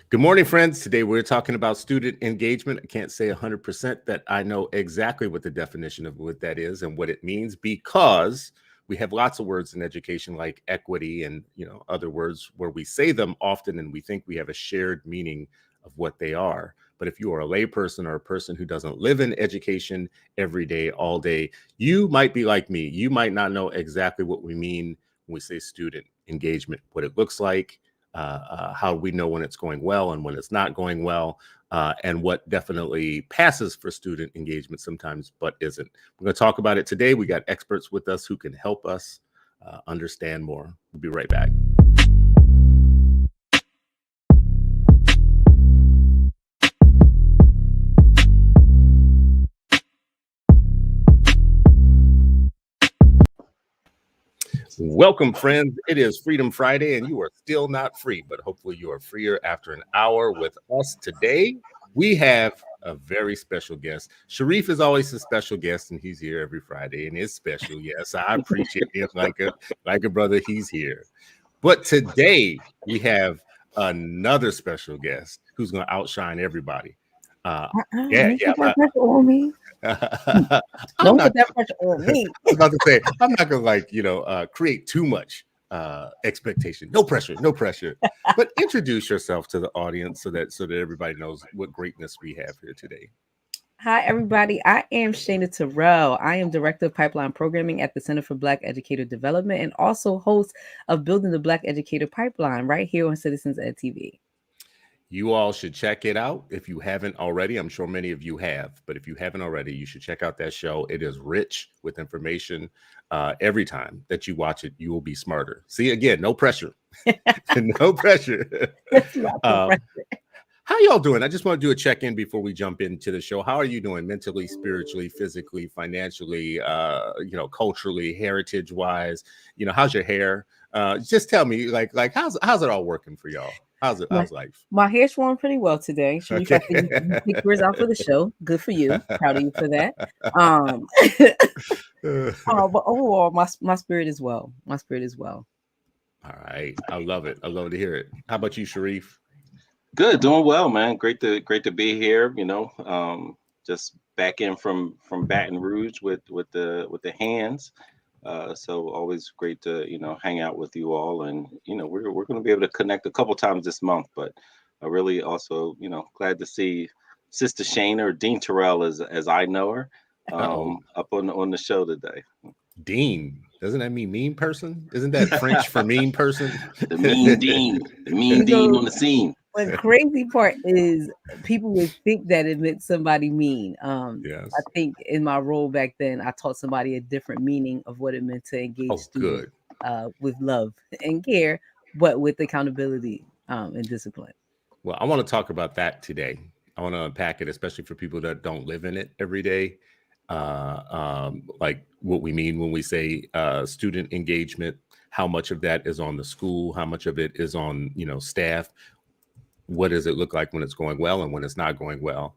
Good morning, friends. Today we're talking about student engagement. I can't say 100% that I know exactly what the definition of what that is and what it means because we have lots of words in education like equity and other words where we say them often and we think we have a shared meaning of what they are. But if you are a layperson or a person who doesn't live in education every day, all day, you might be like me. You might not know exactly what we mean when we say student engagement, what it looks like, how we know when it's going well and when it's not going well, and what definitely passes for student engagement sometimes, but isn't. We're going to talk about it today. We got experts with us who can help us understand more. We'll be right back. Welcome, friends. It is Freedom Friday, and you are still not free, but hopefully you are freer after an hour with us today. We have a very special guest. Sharif is always a special guest, and he's here every Friday, and is special. Yes, I appreciate him like a brother. He's here. But today we have another special guest who's going to outshine everybody. Yeah, Don't yeah. put that pressure on me. I'm Don't not put that pressure on me. I was about to say, I'm not gonna create too much expectation. No pressure, no pressure. But introduce yourself to the audience so that everybody knows what greatness we have here today. Hi, everybody. I am Shayna Terrell. I am Director of Pipeline Programming at the Center for Black Educator Development and also host of Building the Black Educator Pipeline right here on Citizens Ed TV. You all should check it out if you haven't already. I'm sure many of you have, but if you haven't already, you should check out that show. It is rich with information. Every time that you watch it, you will be smarter. See, again, no pressure. No pressure. That's not the Um, pressure. How y'all doing? I just want to do a check-in before we jump into the show. How are you doing mentally, spiritually, physically, financially, culturally, heritage-wise? How's your hair? Just tell me, how's it all working for y'all? My, How's life? my hair's growing pretty well today. Sharif, I Okay. think you picked yours out for the show. Good for you. Proud of you for that. Um, but overall, my spirit is well. My spirit is well. All right. I love it. I love to hear it. How about you, Sharif? Good, doing well, man. Great to be here. Just back in from Baton Rouge with the hands. So always great to hang out with you all, and we're going to be able to connect a couple times this month. But I really also glad to see Sister Shayna or Dean Terrell as I know her Uh-oh. up on the show today. Dean. Doesn't that mean mean person? Isn't that French for mean person? The mean Dean, the mean Dean So on the scene. the crazy part is people would think that it meant somebody mean. I Yes. think in my role back then, I taught somebody a different meaning of what it meant to engage Oh, students good. with love and care, but with accountability and discipline. Well, I want to talk about that today. I want to unpack it, especially for people that don't live in it every day. Like what we mean when we say student engagement, how much of that is on the school, how much of it is on, staff. What does it look like when it's going well and when it's not going well?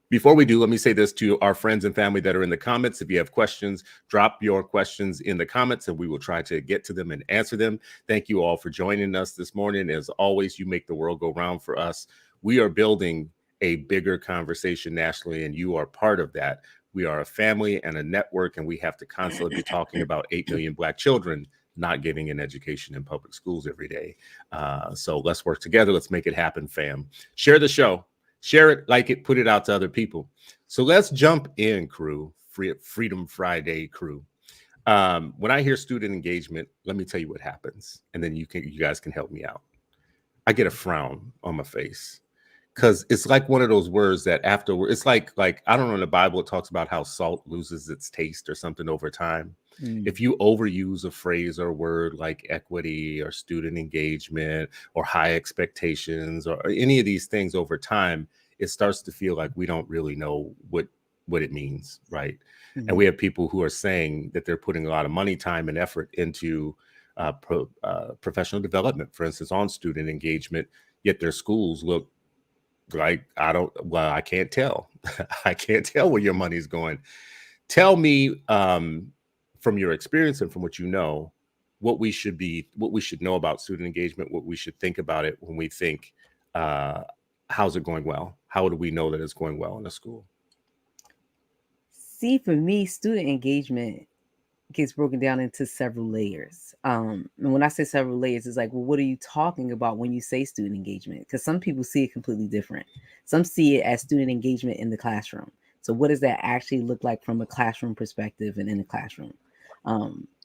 Before we do, let me say this to our friends and family that are in the comments. If you have questions, drop your questions in the comments and we will try to get to them and answer them. Thank you all for joining us this morning. As always, you make the world go round for us. We are building a bigger conversation nationally, and you are part of that. We are a family and a network, and we have to constantly be talking about 8 million Black children not getting an education in public schools every day. So let's work together. Let's make it happen, fam. Share the show. Share it, like it, put it out to other people. So let's jump in, crew. Freedom Friday crew. When I hear student engagement, let me tell you what happens, and then you guys can help me out. I get a frown on my face because it's like one of those words that afterward, it's like I don't know, in the Bible it talks about how salt loses its taste or something over time. If you overuse a phrase or word like equity or student engagement or high expectations or any of these things over time, it starts to feel like we don't really know what it means, right? And we have people who are saying that they're putting a lot of money, time, and effort into professional development, for instance, on student engagement, yet their schools look like I can't tell. I can't tell where your money's going. Tell me, from your experience and from what you know, what we should know about student engagement, what we should think about it when we think how's it going well? How do we know that it's going well in the school? See, for me, student engagement gets broken down into several layers. And when I say several layers, it's like, well, what are you talking about when you say student engagement? Because some people see it completely different. Some see it as student engagement in the classroom. So what does that actually look like from a classroom perspective and in the classroom?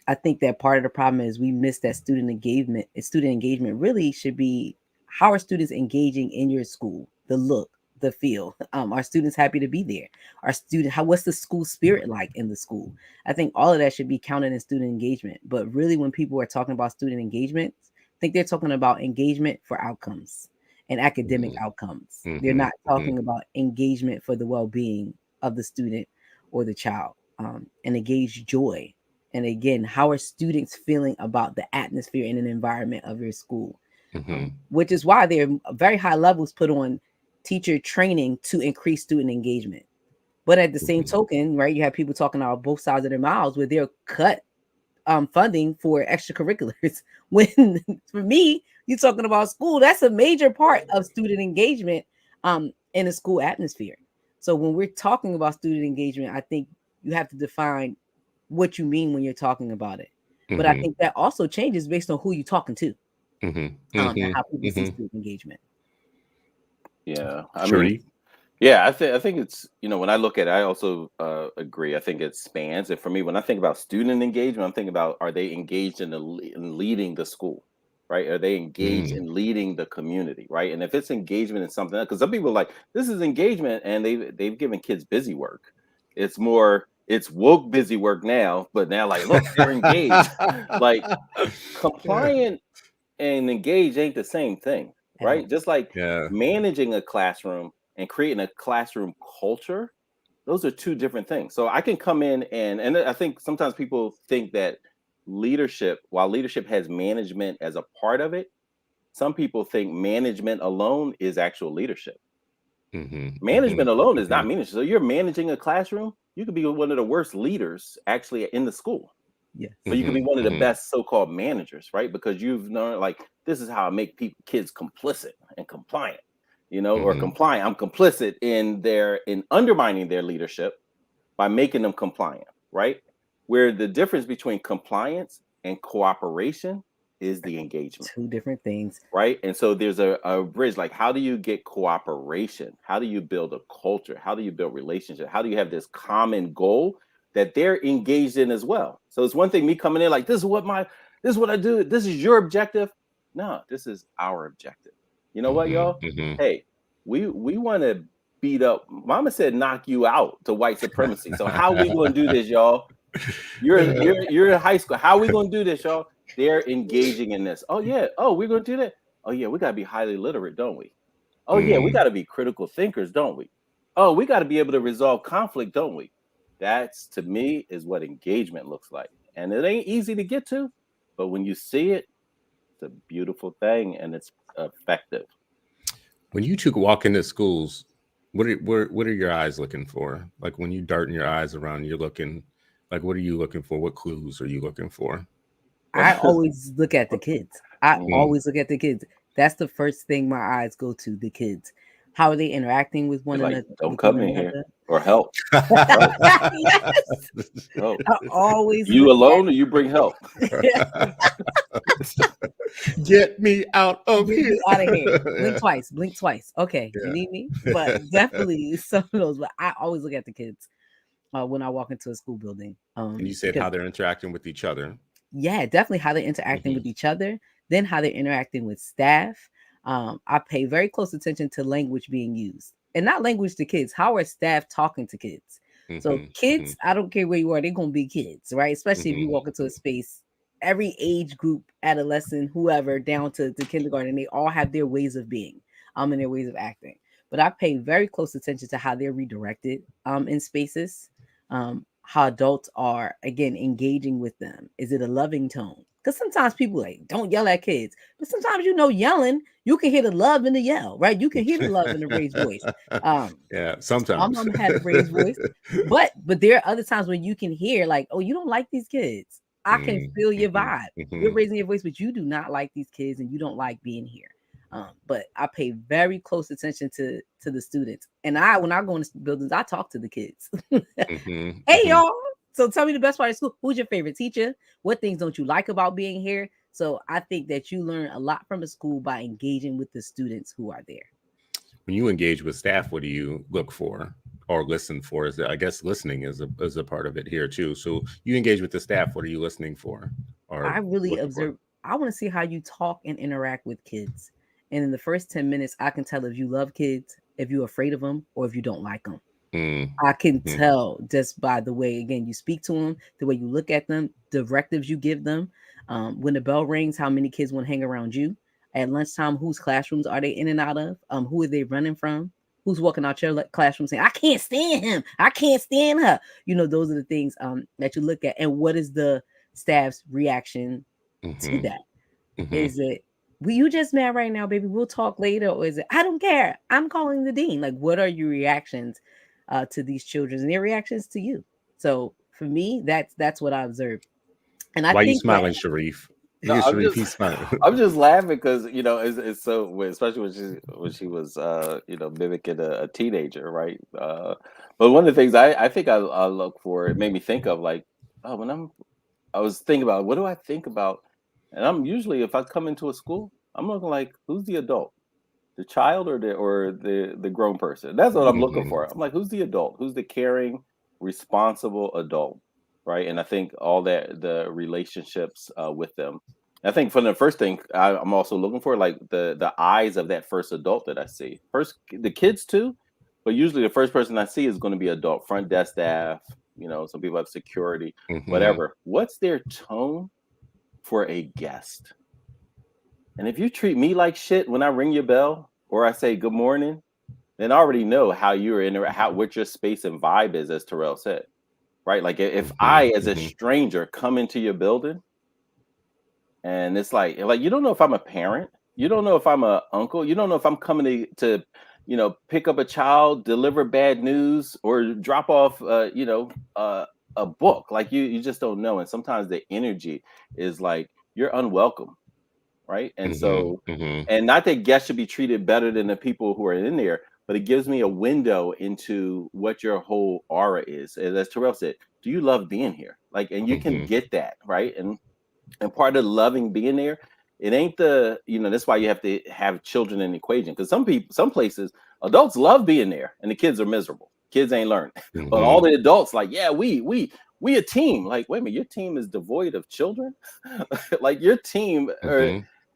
I think that part of the problem is we miss that student engagement. Student engagement really should be, how are students engaging in your school? The look, the feel. Are students happy to be there? What's the school spirit like in the school? I think all of that should be counted in student engagement. But really, when people are talking about student engagement, I think they're talking about engagement for outcomes and academic outcomes. They're not talking about engagement for the well-being of the student or the child, and engage joy. And again, how are students feeling about the atmosphere and an environment of your school? Which is why there are very high levels put on teacher training to increase student engagement. But at the same token, right, you have people talking out both sides of their mouths where they're cut funding for extracurriculars. When for me, you're talking about school, that's a major part of student engagement in a school atmosphere. So when we're talking about student engagement, I think you have to define what you mean when you're talking about it. But I think that also changes based on who you're talking to, and how people see student engagement. Yeah, I mean, Sharif? yeah, I think it's, when I look at it, I also agree. I think it spans. And for me, when I think about student engagement, I'm thinking about, are they engaged in leading the school, right? Are they engaged in leading the community, right? And if it's engagement in something else, because some people are like, this is engagement, and they've given kids busy work. It's woke busy work now, but now like, look, they're engaged. Like compliant and engaged ain't the same thing, right? Just like managing a classroom and creating a classroom culture, those are two different things. So I can come in and I think sometimes people think that leadership, while leadership has management as a part of it, some people think management alone is actual leadership. Management alone is not management. So you're managing a classroom, you could be one of the worst leaders actually in the school. Yes. But you can be one of the best so-called managers, right? Because you've known, like, this is how I make kids complicit and compliant, or compliant. I'm complicit in undermining their leadership by making them compliant, right? Where the difference between compliance and cooperation is the engagement. Two different things. Right. And so there's a bridge, like, how do you get cooperation? How do you build a culture? How do you build relationship? How do you have this common goal that they're engaged in as well? So it's one thing me coming in like, this is what I do. This is your objective. No, this is our objective. You know what, y'all? Hey, we want to beat up. Mama said knock you out to white supremacy. So how we going to do this, y'all? You're in high school. How we going to do this, y'all? They're engaging in this. Oh yeah. Oh, we're going to do that. Oh yeah, we got to be highly literate, don't we? Oh yeah, we got to be critical thinkers, don't we? Oh, we got to be able to resolve conflict, don't we? That's, to me, is what engagement looks like. And it ain't easy to get to, but when you see it, it's a beautiful thing and it's effective. When you two walk into schools, what are your eyes looking for? Like when you darting your eyes around, you're looking, like, what are you looking for? What clues are you looking for? I always look at the kids. Always look at the kids. That's the first thing my eyes go to, the kids. How are they interacting with one another? Don't come in here or help. Yes. Oh. I always You alone or you bring help? Get me out of here. Out of here. Blink twice. Okay, you need me? But definitely some of those. But I always look at the kids when I walk into a school building. And you said how they're interacting with each other. Yeah, definitely how they're interacting with each other, then how they're interacting with staff. I pay very close attention to language being used, and not language to kids. How are staff talking to kids? So kids, I don't care where you are, they're going to be kids, right? Especially if you walk into a space, every age group, adolescent, whoever, down to kindergarten, they all have their ways of being, and their ways of acting. But I pay very close attention to how they're redirected in spaces. How adults are, again, engaging with them. Is it a loving tone? Because sometimes people like, don't yell at kids. But sometimes, yelling, you can hear the love in the yell, right? You can hear the love in the raised voice. Yeah, sometimes. My mom had a raised voice. But there are other times when you can hear like, oh, you don't like these kids. I can feel your vibe. You're raising your voice, but you do not like these kids and you don't like being here. But I pay very close attention to the students. And when I go into buildings, I talk to the kids. Hey, y'all. So tell me the best part of school. Who's your favorite teacher? What things don't you like about being here? So I think that you learn a lot from the school by engaging with the students who are there. When you engage with staff, what do you look for or listen for? Is that, I guess listening is a part of it here too. So you engage with the staff. What are you listening for? Or I really observe. I want to see how you talk and interact with kids. And in the first 10 minutes, I can tell if you love kids, if you're afraid of them, or if you don't like them. I can tell just by the way, again, you speak to them, the way you look at them, directives you give them. When the bell rings, how many kids want to hang around you? At lunchtime, whose classrooms are they in and out of? Who are they running from? Who's walking out your classroom saying, I can't stand him. I can't stand her. You know, those are the things that you look at. And what is the staff's reaction to that? Is it, well, you just mad right now, baby, we'll talk later? Or is it, I don't care, I'm calling the dean? Like, what are your reactions to these children and their reactions to you? So for me, that's what I observed. And I Why think you smiling, Sharif? No, Sharif, he's smiling. I'm just laughing because it's so, especially when she was mimicking a teenager, right? But one of the things I think I look for, it made me think of like, oh, I was thinking about what do I think about, and I'm usually, if I come into a school, I'm looking like, who's the adult, the child or the grown person? That's what I'm looking for. I'm like, who's the adult? Who's the caring, responsible adult, right? And I think all that, the relationships with them. I think for the first thing, I'm also looking for like the eyes of that first adult that I see. First, the kids too, but usually the first person I see is going to be adult, front desk staff. You know, some people have security, whatever. What's their tone for a guest? And if you treat me like shit when I ring your bell or I say good morning, then I already know how you're what your space and vibe is, as Terrell said, right? Like if I, as a stranger, come into your building, and it's like you don't know if I'm a parent, you don't know if I'm a uncle, you don't know if I'm coming to pick up a child, deliver bad news, or drop off a book. Like you just don't know. And sometimes the energy is like you're unwelcome, right? And so, and not that guests should be treated better than the people who are in there, but it gives me a window into what your whole aura is. As Terrell said, do you love being here? Like, and you can get that, right? And part of loving being there, it ain't that's why you have to have children in the equation. Because some places, adults love being there and the kids are miserable. Kids ain't learning. But all the adults like, yeah, we a team. Like, wait a minute, your team is devoid of children? Like your team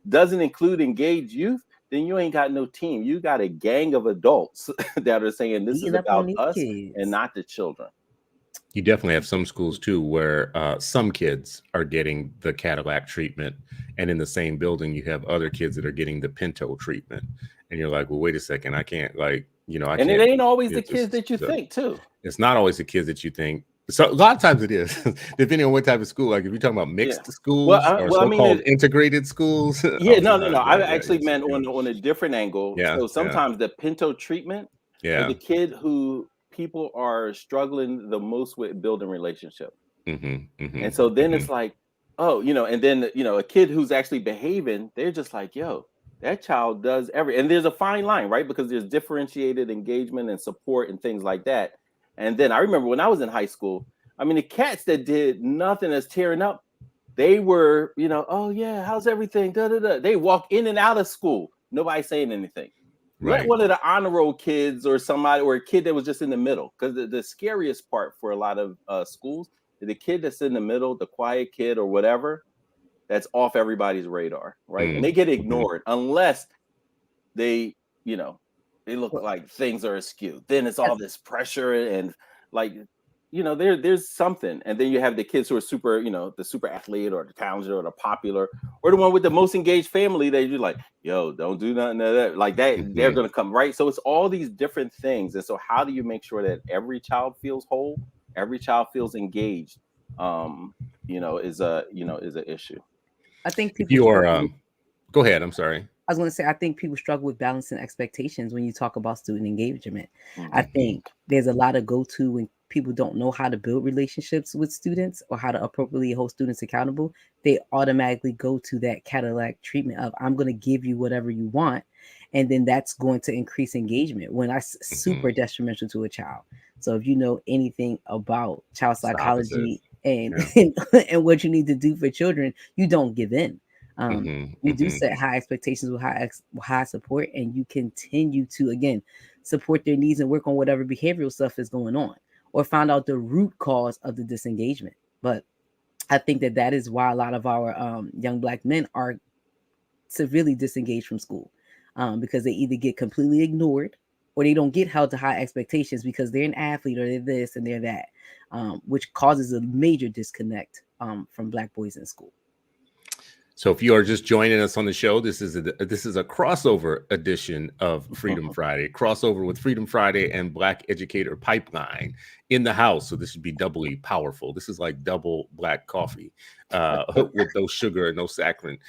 doesn't include engaged youth, then you ain't got no team. You got a gang of adults that are saying this is about us and not the children. You definitely have some schools too where some kids are getting the Cadillac treatment, and in the same building you have other kids that are getting the Pinto treatment, and you're like, well, wait a second, I can't, I and can't. It ain't always the kids that you think too. It's not always the kids that you think. So a lot of times it is, depending on what type of school. Like if you're talking about mixed schools or so-called integrated schools. No. I actually meant on a different angle. Yeah, so sometimes the Pinto treatment is the kid who people are struggling the most with building relationship. And so then it's like, and then a kid who's actually behaving, they're just like, yo, that child does and there's a fine line, right? Because there's differentiated engagement and support and things like that. And then I remember when I was in high school, I mean, the cats that did nothing as tearing up, they were, oh yeah, how's everything? Da, da, da. They walk in and out of school, nobody saying anything. Right. Let one of the honor roll kids or somebody, or a kid that was just in the middle, because the scariest part for a lot of schools is the kid that's in the middle, the quiet kid or whatever, that's off everybody's radar, right? And they get ignored unless they, they look like things are askew. Then it's all this pressure and there's something. And then you have the kids who are super, the super athlete or the talented or the popular or the one with the most engaged family that you're like, yo, don't do nothing of that. Like that, they're going to come, right? So it's all these different things. And so how do you make sure that every child feels whole? Every child feels engaged, is an issue. I think if you are, go ahead. I'm sorry. I was going to say, I think people struggle with balancing expectations when you talk about student engagement. I think there's a lot of go-to when people don't know how to build relationships with students or how to appropriately hold students accountable, they automatically go to that Cadillac treatment of, I'm going to give you whatever you want. And then that's going to increase engagement when that's super detrimental to a child. So if you know anything about child psychology and, and what you need to do for children, you don't give in. You do set high expectations with high support, and you continue to, again, support their needs and work on whatever behavioral stuff is going on, or find out the root cause of the disengagement. But I think that is why a lot of our young Black men are severely disengaged from school, because they either get completely ignored or they don't get held to high expectations because they're an athlete or they're this and they're that, which causes a major disconnect from Black boys in school. So if you are just joining us on the show, this is a crossover edition of Freedom Friday, crossover with Freedom Friday and Black Educator Pipeline in the house. So this should be doubly powerful. This is like double black coffee with no sugar and no saccharin.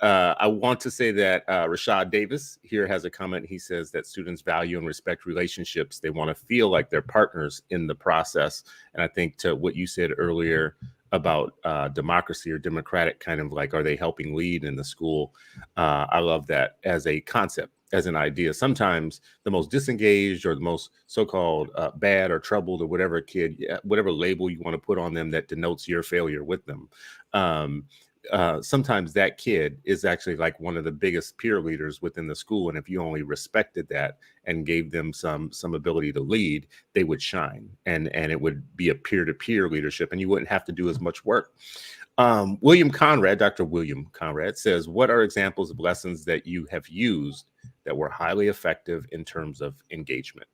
I want to say that Rashad Davis here has a comment. He says that students value and respect relationships. They want to feel like they're partners in the process. And I think to what you said earlier about democracy or democratic, kind of like, are they helping lead in the school? I love that as a concept, as an idea. Sometimes the most disengaged or the most so-called bad or troubled or whatever kid, whatever label you want to put on them that denotes your failure with them, sometimes that kid is actually like one of the biggest peer leaders within the school. And if you only respected that and gave them some ability to lead, they would shine, and it would be a peer-to-peer leadership, and you wouldn't have to do as much work. William Conrad, Dr. William Conrad says, what are examples of lessons that you have used that were highly effective in terms of engagement?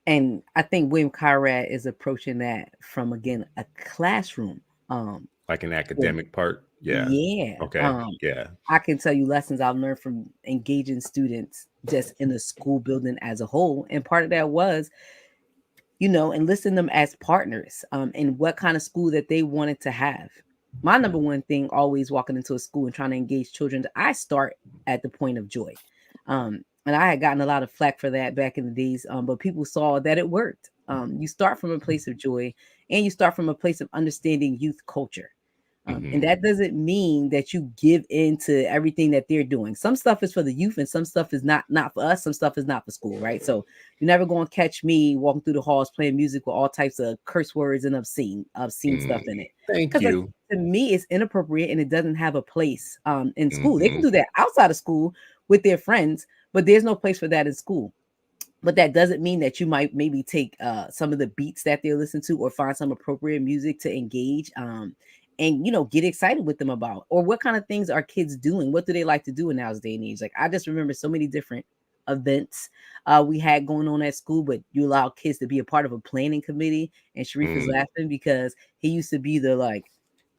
And I think William Conrad is approaching that from, again, a classroom. Like an academic part? Yeah. Yeah. Okay. Yeah. I can tell you lessons I've learned from engaging students just in the school building as a whole. And part of that was, enlisting them as partners in what kind of school that they wanted to have. My number one thing, always walking into a school and trying to engage children, I start at the point of joy. And I had gotten a lot of flack for that back in the days, but people saw that it worked. You start from a place of joy, and you start from a place of understanding youth culture. And that doesn't mean that you give into everything that they're doing. Some stuff is for the youth and some stuff is not for us. Some stuff is not for school, right? So you're never going to catch me walking through the halls playing music with all types of curse words and obscene stuff in it. Thank you. To me, it's inappropriate and it doesn't have a place in school. They can do that outside of school with their friends, but there's no place for that in school. But that doesn't mean that you might maybe take some of the beats that they listen to or find some appropriate music to engage and get excited with them about, or what kind of things are kids doing? What do they like to do in now's day and age? Like, I just remember so many different events we had going on at school, but you allow kids to be a part of a planning committee. And Sharif is laughing because he used to be the like,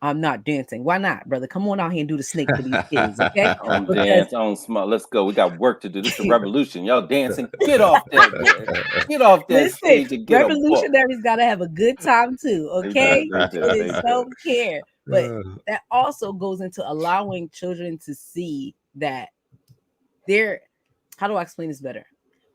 I'm not dancing. Why not, brother? Come on out here and do the snake for these kids, okay? On dance, on smart. Let's go. We got work to do. This is a revolution. Y'all dancing. Get off that. Get off that stage and get revolutionaries got to have a good time too, okay? They don't care. But that also goes into allowing children to see that how do I explain this better?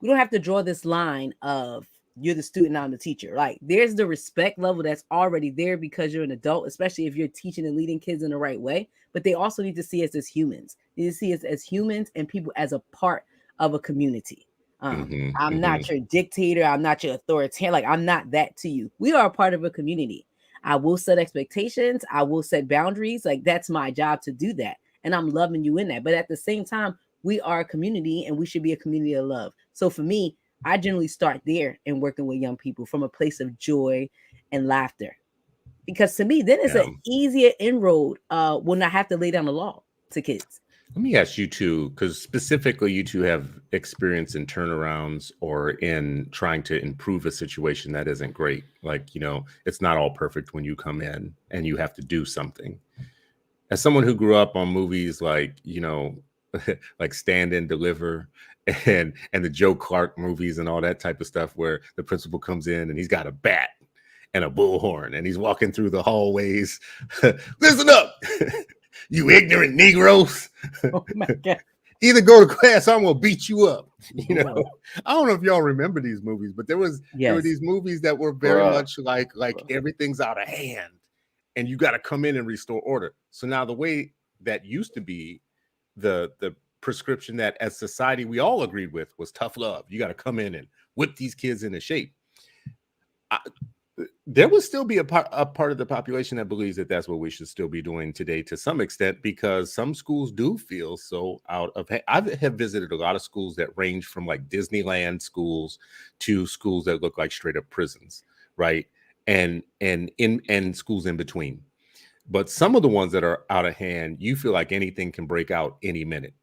We don't have to draw this line of you're the student, I'm the teacher. Like, there's the respect level that's already there because you're an adult, especially if you're teaching and leading kids in the right way. But they also need to see us as humans. They need to see us as humans and people as a part of a community. I'm not your dictator. I'm not your authoritarian. Like, I'm not that to you. We are a part of a community. I will set expectations. I will set boundaries. Like, that's my job to do that. And I'm loving you in that. But at the same time, we are a community and we should be a community of love. So for me, I generally start there in working with young people from a place of joy and laughter. Because to me, then it's an easier inroad when I have to lay down the law to kids. Let me ask you two, because specifically you two have experience in turnarounds or in trying to improve a situation that isn't great. Like, it's not all perfect when you come in and you have to do something. As someone who grew up on movies like, like Stand and Deliver and the Joe Clark movies and all that type of stuff, where the principal comes in and he's got a bat and a bullhorn and he's walking through the hallways. Listen up, you ignorant Negroes. Oh my God. either go to class, or I'm gonna beat you up. You know, Lord. I don't know if y'all remember these movies, but there were Yes. these movies that were very Bruh. much like everything's out of hand, and you got to come in and restore order. So now the way that used to be, the prescription that as society we all agreed with was tough love. You got to come in and whip these kids into shape. There will still be a part of the population that believes that that's what we should still be doing today to some extent, because some schools do feel so out of hand. I have visited a lot of schools that range from like Disneyland schools to schools that look like straight up prisons, right? And schools in between. But some of the ones that are out of hand, you feel like anything can break out any minute.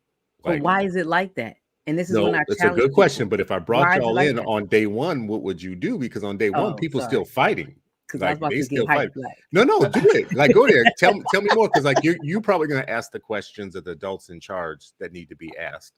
But Like, why is it like that? And this is when no, I it's a challenge good question. people. But if I brought Why is it y'all like in that? on day one, what would you do? Because on day one, Oh, people sorry. still fighting. Because I was Like about they to still get fight. hyped. Like, No, do it. Like go there. Tell me more, because like you're probably gonna ask the questions of the adults in charge that need to be asked.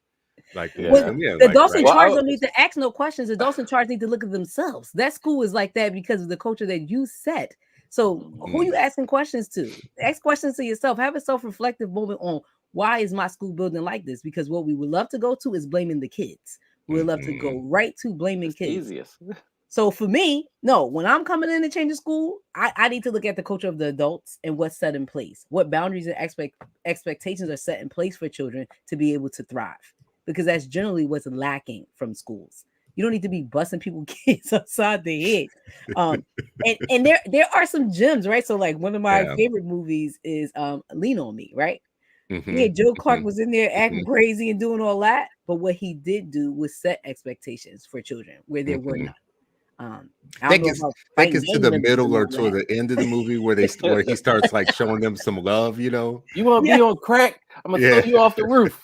Like Yeah. well, yeah, the like, adults in right. charge don't need to ask no questions. Adults in charge need to look at themselves. That school is like that because of the culture that you set. So who you asking questions to? Ask questions to yourself. Have a self-reflective moment on why is my school building like this? Because what we would love to go to is blaming the kids. We would love to go right to blaming It's kids. easiest. So for me, no, when I'm coming in to change the school, I need to look at the culture of the adults and what's set in place, what boundaries and expectations are set in place for children to be able to thrive, because that's generally what's lacking from schools. You don't need to be busting people kids upside the head. And there are some gems, right? So like one of my favorite movies is Lean on Me, right? Yeah, Joe Clark was in there acting crazy and doing all that, but what he did do was set expectations for children where there were none. I don't know that gets to the middle or toward the end of the movie where he starts like showing them some love, you know. You want to be on crack? I'm gonna throw you off the roof.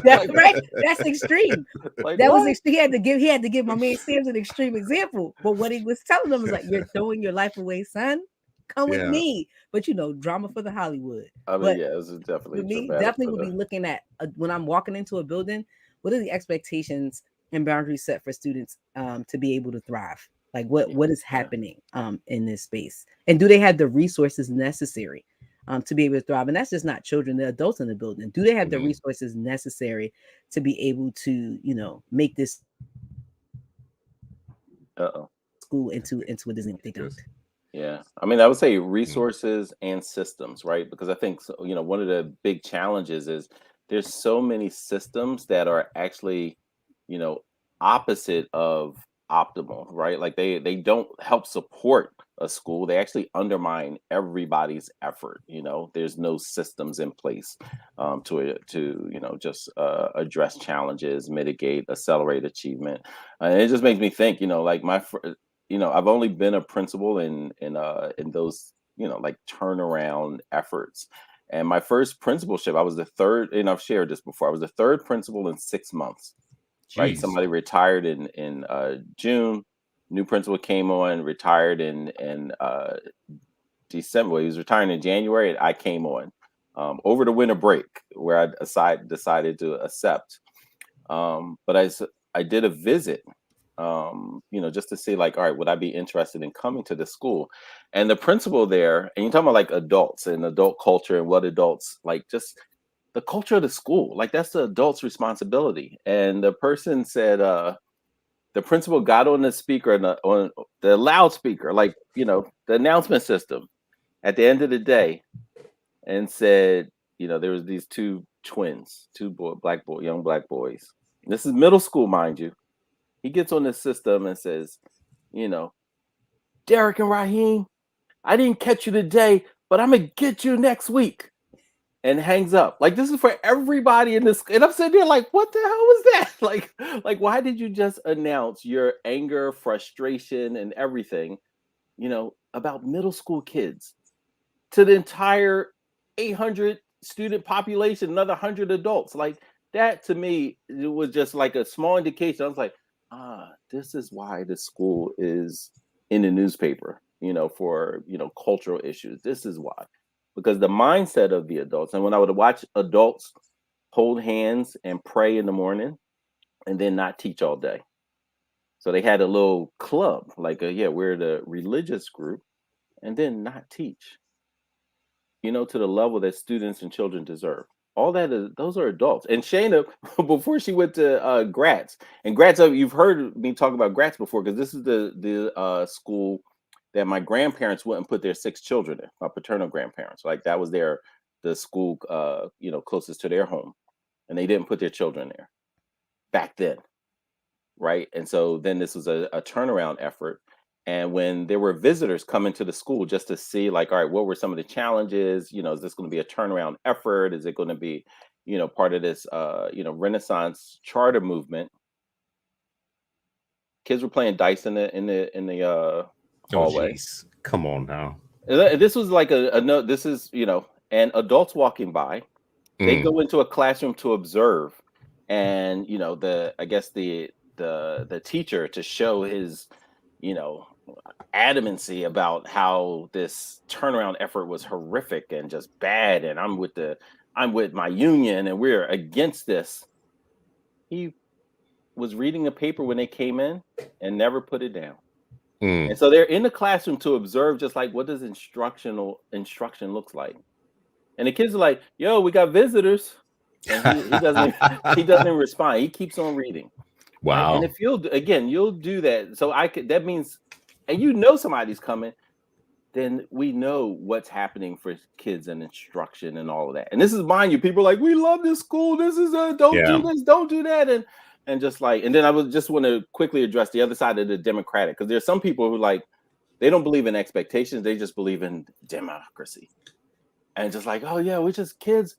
That's right. That's extreme. Like, that what? was extreme. He had to give my man Sam's an extreme example. But what he was telling them was like, "You're throwing your life away, son. Come with me." But drama for the Hollywood. I mean, but yeah, this is definitely for me, dramatic. definitely would be looking at when I'm walking into a building, what are the expectations and boundaries set for students to be able to thrive? Like what is happening in this space, and do they have the resources necessary to be able to thrive? And that's just not children, the adults in the building. Do they have the resources necessary to be able to make this school into a Disney? They don't. Yeah, I mean, I would say resources and systems, right? Because I think one of the big challenges is there's so many systems that are actually opposite of optimal, right? Like they don't help support a school. They actually undermine everybody's effort. There's no systems in place to just address challenges, mitigate, accelerate achievement. And it just makes me think, like I've only been a principal in those like turnaround efforts. And my first principalship, I was the third, and I've shared this before. I was the third principal in 6 months. Right, somebody retired in June. New principal came on, retired in December. Well, he was retiring in January, and I came on over the winter break, where I decided to accept. But I did a visit, just to see, like, all right, would I be interested in coming to the school? And the principal there, and you're talking about like adults and adult culture and what adults like, just the culture of the school, like that's the adult's responsibility. And the person said, the principal got on the speaker on the loudspeaker, like the announcement system, at the end of the day, and said, there was these two twins, young black boys. This is middle school, mind you. He gets on the system and says, Derek and Raheem, I didn't catch you today, but I'm gonna get you next week. And hangs up. Like, this is for everybody in this. And I'm sitting there like, what the hell was that? Like, why did you just announce your anger, frustration, and everything, about middle school kids to the entire 800 student population, another 100 adults? Like, that to me, it was just like a small indication. I was like, this is why the school is in the newspaper, for, cultural issues. This is why. Because the mindset of the adults, and when I would watch adults hold hands and pray in the morning and then not teach all day. So they had a little club, like, we're the religious group, and then not teach, to the level that students and children deserve. all that is, those are adults. And Shayna, before she went to Gratz, and Gratz, you've heard me talk about Gratz before, because this is the school that my grandparents wouldn't put their 6 children in, my paternal grandparents. Like that was the school closest to their home, and they didn't put their children there back then, right? And so then this was a turnaround effort. And when there were visitors coming to the school just to see, like, all right, what were some of the challenges? Is this going to be a turnaround effort? Is it going to be, part of this, Renaissance charter movement? Kids were playing dice in the hallway. Geez. Come on now. This was like this is, and adults walking by. They go into a classroom to observe, and the teacher, to show his, adamancy about how this turnaround effort was horrific and just bad, and I'm with my union and we're against this. He was reading a paper when they came in and never put it down. And so they're in the classroom to observe, just like, what does instruction looks like? And the kids are like, yo, we got visitors. And he doesn't respond. He keeps on reading. Wow. And if you'll do that. So that means, and somebody's coming, then we know what's happening for kids and instruction and all of that. And this is, mind you, people are like, we love this school. This is don't do this, don't do that. And just like, and then I would just want to quickly address the other side of the Democratic, because there's some people who, like, they don't believe in expectations. They just believe in democracy. And just like, oh yeah, we just kids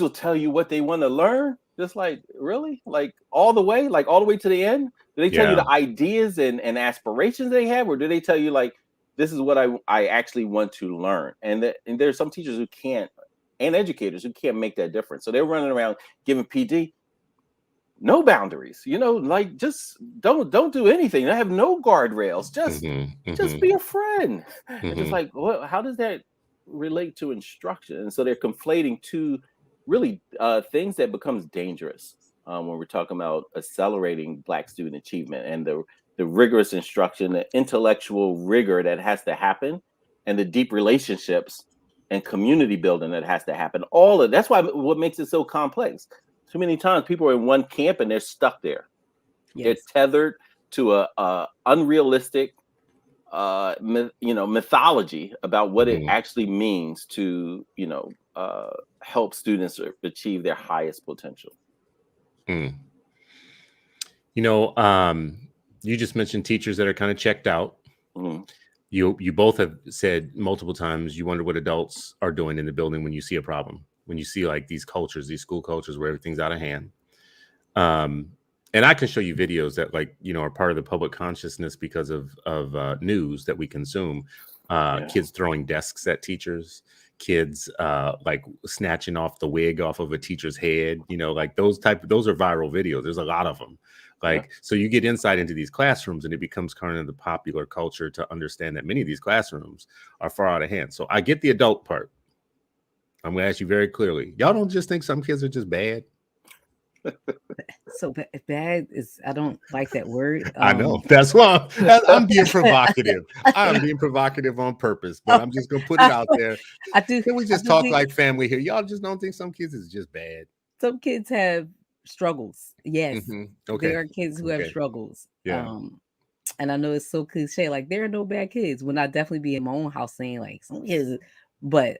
will tell you what they want to learn. Just like, really? Like all the way to the end? Do they tell you the ideas and aspirations they have? Or do they tell you, like, this is what I actually want to learn? And there's some teachers who can't, and educators who can't make that difference. So they're running around giving PD no boundaries, like, just don't do anything. I have no guardrails. Just be a friend. And it's like, well, how does that relate to instruction? And so they're conflating two really things that becomes dangerous when we're talking about accelerating Black student achievement, and the rigorous instruction, the intellectual rigor that has to happen, and the deep relationships and community building that has to happen. That's why what makes it so complex. Too many times people are in one camp and they're stuck there. Yes. They're tethered to a unrealistic mythology about what it actually means to help students achieve their highest potential. You just mentioned teachers that are kind of checked out. You both have said multiple times you wonder what adults are doing in the building when you see a problem, when you see, like, these school cultures where everything's out of hand. And I can show you videos that, like, are part of the public consciousness because of news that we consume. Kids throwing desks at teachers, kids like snatching off the wig off of a teacher's head, like those are viral videos. There's a lot of them. So you get insight into these classrooms, and it becomes kind of the popular culture to understand that many of these classrooms are far out of hand. So I get the adult part. I'm going to ask you very clearly. Y'all don't just think some kids are just bad? So bad is, I don't like that word. I know. That's why I'm being provocative. I'm being provocative on purpose, but I'm just going to put it out there. Can we just talk like family here? Y'all just don't think some kids is just bad? Some kids have struggles. Yes. Okay. There are kids who have struggles. Yeah. And I know it's so cliche, like, there are no bad kids, when I definitely be in my own house saying, like, some kids, but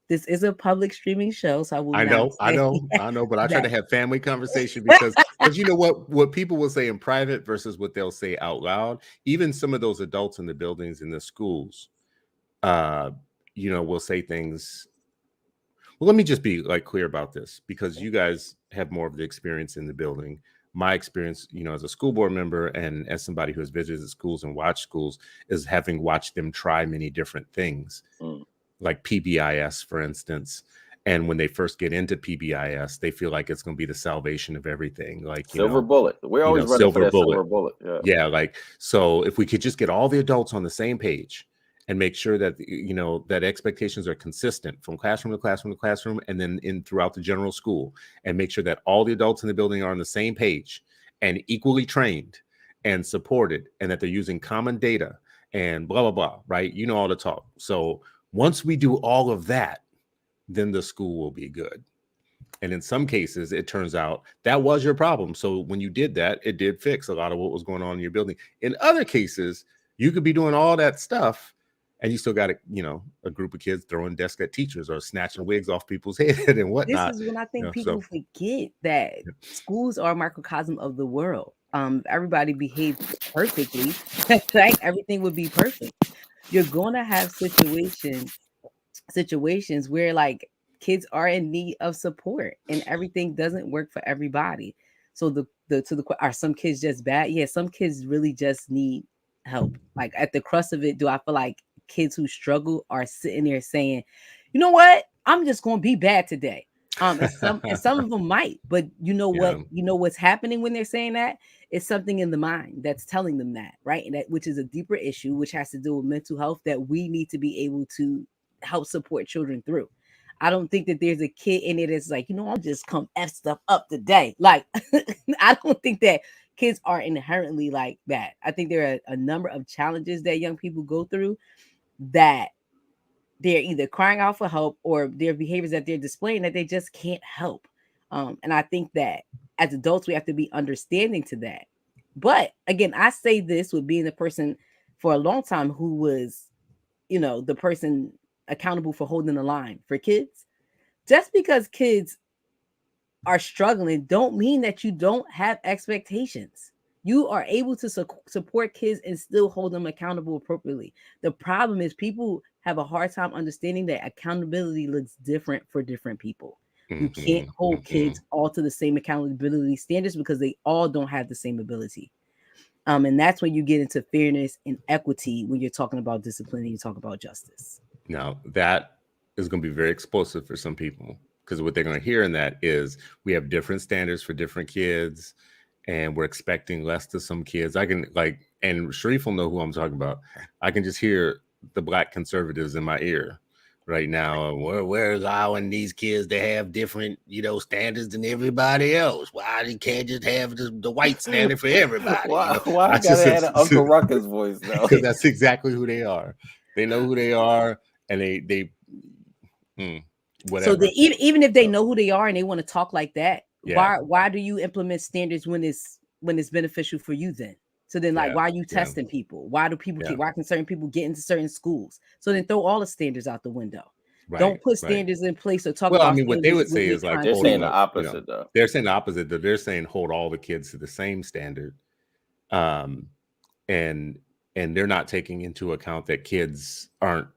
this is a public streaming show, so I will. I know, but I try to have family conversation because you know what people will say in private versus what they'll say out loud. Even some of those adults in the buildings in the schools, will say things. Well, let me just be, like, clear about this, because you guys have more of the experience in the building. My experience, as a school board member and as somebody who has visited schools and watched schools, is having watched them try many different things. Like PBIS, for instance. And when they first get into PBIS, they feel like it's going to be the salvation of everything. Like, silver bullet. We're always running for that silver bullet. Yeah. Like, so if we could just get all the adults on the same page and make sure that, that expectations are consistent from classroom to classroom to classroom, and then throughout the general school, and make sure that all the adults in the building are on the same page and equally trained and supported, and that they're using common data and blah, blah, blah, right? All the talk. So once we do all of that, then the school will be good. And in some cases, it turns out that was your problem. So when you did that, it did fix a lot of what was going on in your building. In other cases, you could be doing all that stuff and you still got a group of kids throwing desks at teachers or snatching wigs off people's head and whatnot. This is when I think So people forget that schools are a microcosm of the world. Everybody behaved perfectly, like everything would be perfect. You're gonna have situations where like kids are in need of support and everything doesn't work for everybody. So are some kids just bad? Yeah, some kids really just need help. Like at the crust of it, do I feel like kids who struggle are sitting there saying, you know what, I'm just gonna be bad today? And some of them might, but you know what, what's happening when they're saying that? It's something in the mind that's telling them that, right? And that, which is a deeper issue, which has to do with mental health, that we need to be able to help support children through. I don't think that there's a kid in it that's like, I'll just come F stuff up today. Like, I don't think that kids are inherently like that. I think there are a number of challenges that young people go through that they're either crying out for help or their behaviors that they're displaying that they just can't help. And I think that as adults, we have to be understanding to that. But again, I say this with being the person for a long time who was, the person accountable for holding the line for kids. Just because kids are struggling don't mean that you don't have expectations. You are able to support kids and still hold them accountable appropriately. The problem is people have a hard time understanding that accountability looks different for different people. You can't hold kids all to the same accountability standards because they all don't have the same ability. And that's when you get into fairness and equity when you're talking about discipline and you talk about justice. Now, that is going to be very explosive for some people, because what they're going to hear in that is we have different standards for different kids and we're expecting less to some kids. And Sharif will know who I'm talking about. I can just hear the Black conservatives in my ear right now. We're allowing these kids to have different, standards than everybody else. Why they can't just have the white standard for everybody? Why I gotta have an Uncle Ruckus voice though? Because that's exactly who they are. They know who they are, and they whatever. So even if they know who they are and they want to talk like that, yeah. why do you implement standards when it's beneficial for you then? So then, like, why are you testing people? Why do people why can certain people get into certain schools? So then throw all the standards out the window. Right, don't put standards in place or talk about. Well, I mean, what they would say is like they're saying the opposite, though. They're saying the opposite. That they're saying hold all the kids to the same standard, and they're not taking into account that kids aren't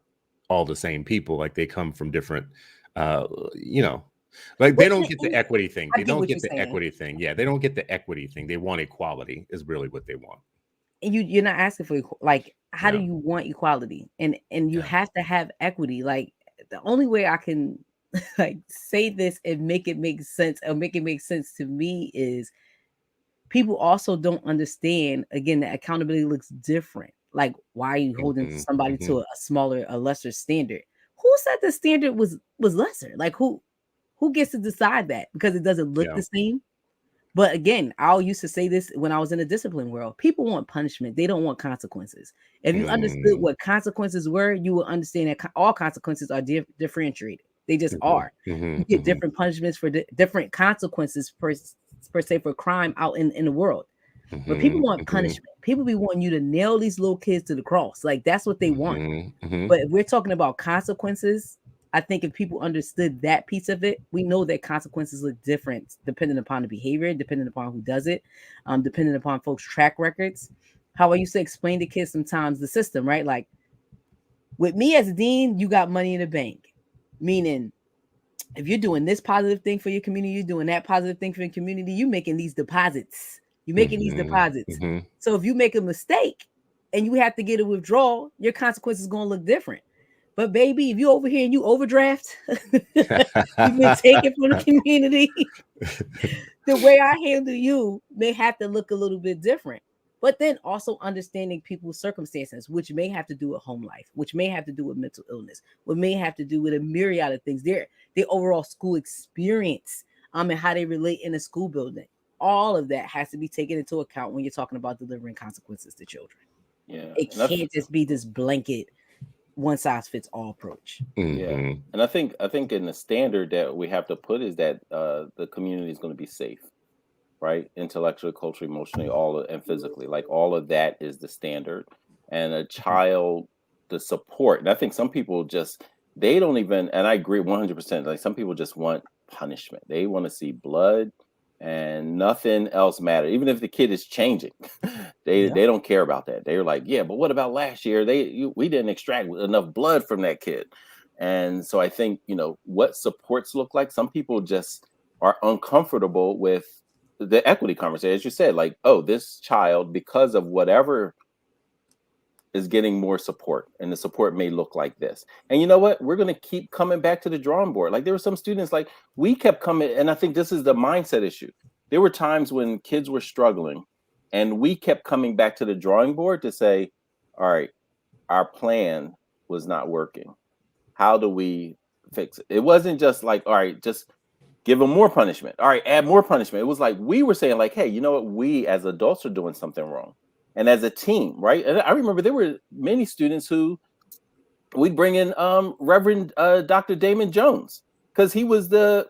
all the same people. Like they come from different, like they don't get the equity thing. They don't get the equity thing. Yeah, they don't get the equity thing. They want equality is really what they want. And you're not asking for like, how do you want equality? And you have to have equity. Like the only way I can like say this and make it make sense or make it make sense to me is people also don't understand, again, that accountability looks different. Like, why are you holding somebody to a lesser standard? Who said the standard was lesser? Like who gets to decide that? Because it doesn't look the same. But again, I used to say this when I was in the discipline world. People want punishment. They don't want consequences. If you understood what consequences were, you will understand that all consequences are differentiated. They just are. You get different punishments for different consequences per se for crime out in the world. But people want punishment. People be wanting you to nail these little kids to the cross. Like that's what they want. But if we're talking about consequences, I think if people understood that piece of it, we know that consequences look different depending upon the behavior, depending upon who does it, depending upon folks' track records. How I used to explain to kids sometimes the system, right? Like with me as a dean, you got money in the bank, meaning if you're doing this positive thing for your community, you're doing that positive thing for your community, you're making these deposits. You're making these deposits. So if you make a mistake and you have to get a withdrawal, your consequences going to look different. But baby, if you over here and you overdraft, you've been taken from the community, the way I handle you may have to look a little bit different. But then also understanding people's circumstances, which may have to do with home life, which may have to do with mental illness, what may have to do with a myriad of things. Their overall school experience, and how they relate in a school building. All of that has to be taken into account when you're talking about delivering consequences to children. Yeah, it can't just be this blanket. one size fits all approach. Yeah, Mhm. and I think in the standard that we have to put is that the community is going to be safe, right? Intellectually, culturally, emotionally, and physically, like all of that is the standard. And a child, the support. And I think some people just they don't even. And I agree 100%. Like some people just want punishment. They want to see blood, and nothing else matters. Even if the kid is changing, Yep. they don't care about that. They're like, yeah, but what about last year? We didn't extract enough blood from that kid. And so I think what supports look like. Some people just are uncomfortable with the equity conversation, as you said, like, oh, this child, because of whatever, is getting more support, and the support may look like this. And you know what? We're going to keep coming back to the drawing board. Like there were some students, like we kept coming, and I think this is the mindset issue. There were times when kids were struggling, and we kept coming back to the drawing board to say, all right, our plan was not working. How do we fix it? It wasn't just like, all right, just give them more punishment. All right, add more punishment. It was like we were saying, like, hey, you know what? We as adults are doing something wrong, and as a team, right? And I remember there were many students who we'd bring in Reverend Dr. Damon Jones because he was their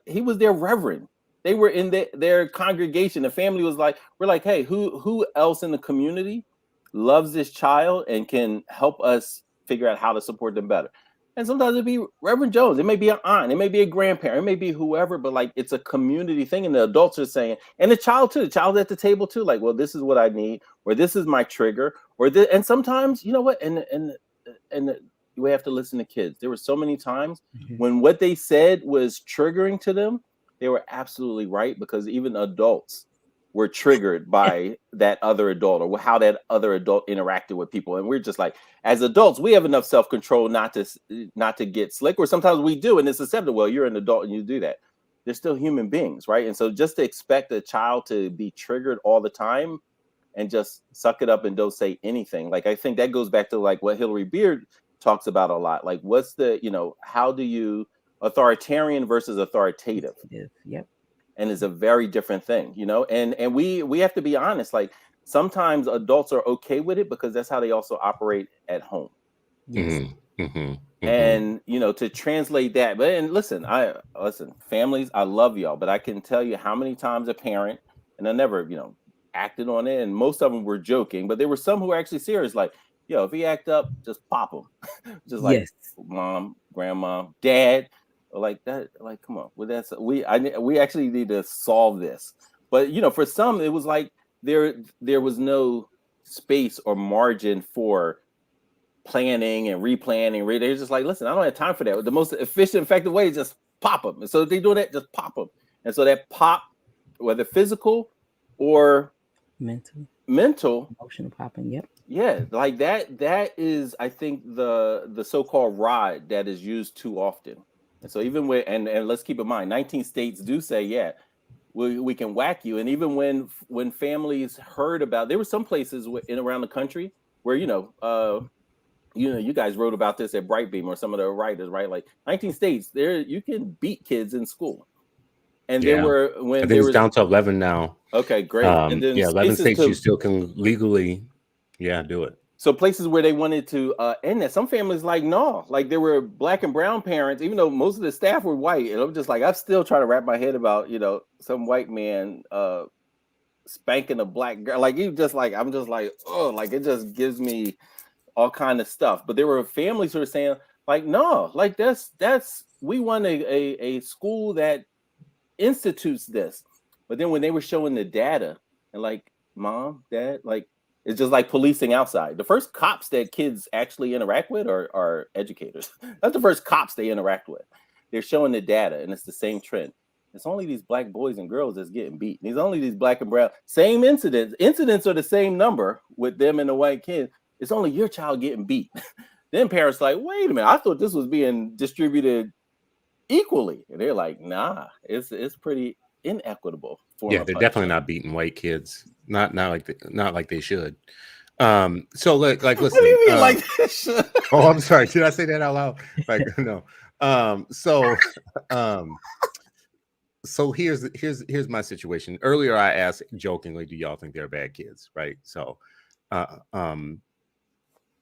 reverend. They were in their congregation. The family was like, we're like, hey, who else in the community loves this child and can help us figure out how to support them better? And sometimes it'd be Reverend Jones. It may be an aunt. It may be a grandparent. It may be whoever, but like it's a community thing. And the adults are saying, and the child too, the child at the table too, like, well, this is what I need, or this is my trigger, or this. And sometimes, you know what? And we have to listen to kids. There were so many times when what they said was triggering to them, they were absolutely right, because even adults were triggered by that other adult or how that other adult interacted with people. And we're just like, as adults, we have enough self-control not to get slick, or sometimes we do, and it's acceptable. Well, you're an adult and you do that. They're still human beings, right? And so just to expect a child to be triggered all the time and just suck it up and don't say anything. Like, I think that goes back to like what Hillary Beard talks about a lot. Like, what's how do you authoritarian versus authoritative? Yep. And it's a very different thing, and we have to be honest. Like sometimes adults are okay with it because that's how they also operate at home. Yes. And to translate that, listen, families, I love y'all, but I can tell you how many times a parent, and I never acted on it, and most of them were joking, but there were some who were actually serious, like, yo, if he act up, just pop him. Just like mom, grandma, dad, like that. Like, come on. Well, we actually need to solve this. But for some, it was like there was no space or margin for planning and replanning. They're just like, listen, I don't have time for that. The most efficient, effective way is just pop them. And so if they do that, just pop them. And so that pop, whether physical or mental, emotional popping. Yep. Yeah, like that is, I think, the so-called rod that is used too often. And so even and let's keep in mind, 19 states do say, yeah, we can whack you. And even when families heard about, there were some places around the country where you guys wrote about this at Brightbeam, or some of the writers, right? Like 19 states there, you can beat kids in school. And there were I think it's down to 11 now. Okay, great. And then 11 states you still can legally, do it. So places where they wanted to end that, some families like, no, like there were Black and brown parents, even though most of the staff were white. And I'm just like, I'm still trying to wrap my head about, some white man spanking a Black girl. Like, I'm just like, oh, like it just gives me all kind of stuff. But there were families who were saying, like, no, like that's we want a school that institutes this. But then when they were showing the data, and like, mom, dad, like, it's just like policing outside. The first cops that kids actually interact with are educators. That's the first cops they interact with. They're showing the data, and it's the same trend. It's only these Black boys and girls that's getting beat. It's only these Black and brown. Same incidents. Incidents are the same number with them and the white kids. It's only your child getting beat. Then parents like, wait a minute, I thought this was being distributed equally. And they're like, nah, it's pretty inequitable. They're definitely not beating white kids. Not like they should. So like listen. What do you mean like they should? Oh, I'm sorry. Did I say that out loud? Like, no. So here's my situation. Earlier I asked jokingly, do y'all think they're bad kids? Right. So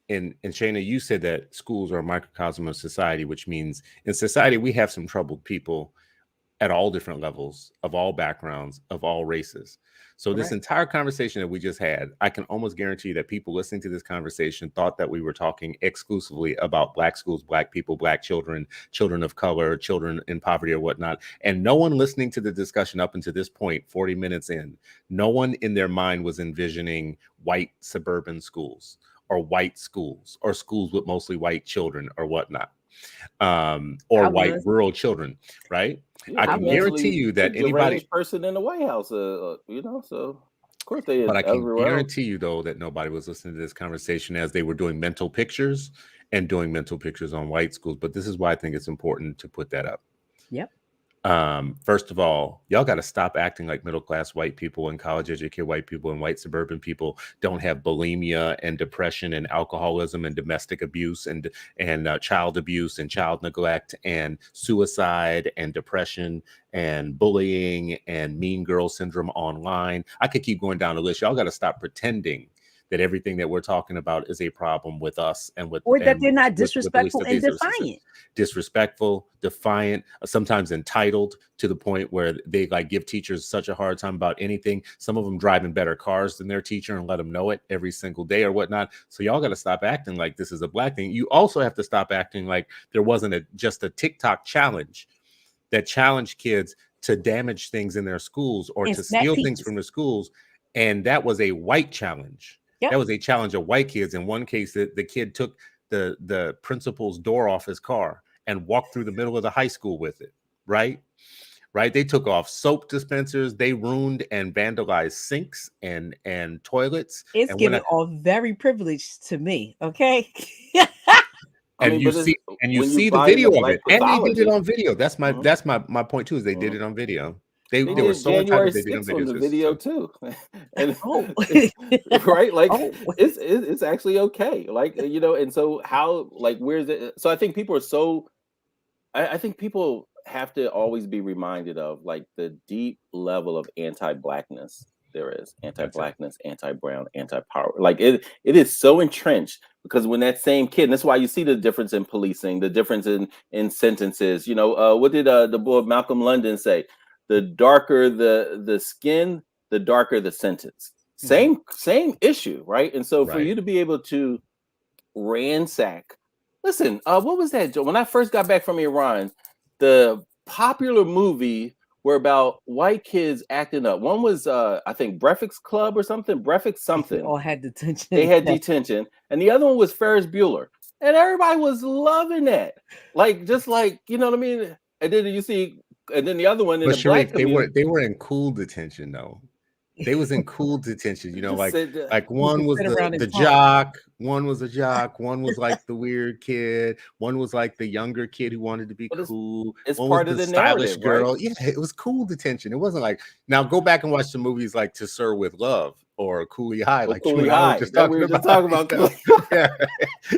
and Shayna, you said that schools are a microcosm of society, which means in society we have some troubled people at all different levels, of all backgrounds, of all races. So this entire conversation that we just had, I can almost guarantee that people listening to this conversation thought that we were talking exclusively about Black schools, Black people, Black children, children of color, children in poverty or whatnot. And no one listening to the discussion up until this point, 40 minutes in, no one in their mind was envisioning white suburban schools or white schools or schools with mostly white children or whatnot, or white rural children, right? Yeah, I can guarantee you that anybody person in the White House, so of course they. But I can guarantee you though that nobody was listening to this conversation as they were doing mental pictures and doing mental pictures on white schools. But this is why I think it's important to put that up. Yep. First of all, y'all got to stop acting like middle-class white people and college-educated white people and white suburban people don't have bulimia and depression and alcoholism and domestic abuse and child abuse and child neglect and suicide and depression and bullying and mean girl syndrome online. I could keep going down the list. Y'all got to stop pretending that everything that we're talking about is a problem with us and with, or that they're not disrespectful and defiant. Disrespectful, defiant, sometimes entitled to the point where they like give teachers such a hard time about anything. Some of them driving better cars than their teacher and let them know it every single day or whatnot. So y'all got to stop acting like this is a Black thing. You also have to stop acting like there wasn't just a TikTok challenge that challenged kids to damage things in their schools or to steal things from the schools. And that was a white challenge. Yep. That was a challenge of white kids. In one case, the kid took the principal's door off his car and walked through the middle of the high school with it. Right. They took off soap dispensers. They ruined and vandalized sinks and toilets. It's giving all very privileged to me. Okay. And you see the video of it, and they did it on video. That's my point too. Is they did it on video. They were so entitled they did on video. The video too, and right, like it's actually okay, like and so how where's it? So I think people are so. I think people have to always be reminded of the deep level of anti-Blackness there is, anti-Blackness, anti-brown, anti-power. It is so entrenched because when that same kid, and that's why you see the difference in policing, the difference in sentences. What did the boy Malcolm London say? The darker the skin, the darker the sentence. Same issue, right? And so for you to be able to ransack, listen, what was that? When I first got back from Iran, the popular movie were about white kids acting up. One was I think Breakfast Club or something. Breakfast something. They all had detention. They had detention, and the other one was Ferris Bueller, and everybody was loving that. Just you know what I mean? And then you see. And then the other one in the Black community, they were in cool detention though. They was in cool detention, like one was the jock, one was a jock, one was like the weird kid, one was like the younger kid who wanted to be cool. It's one part was of the stylish narrative, girl. right? Yeah, it was cool detention. It wasn't like now go back and watch the movies like To Sir with Love or Cooley High, like Cooley High. We were just talking about. Yeah.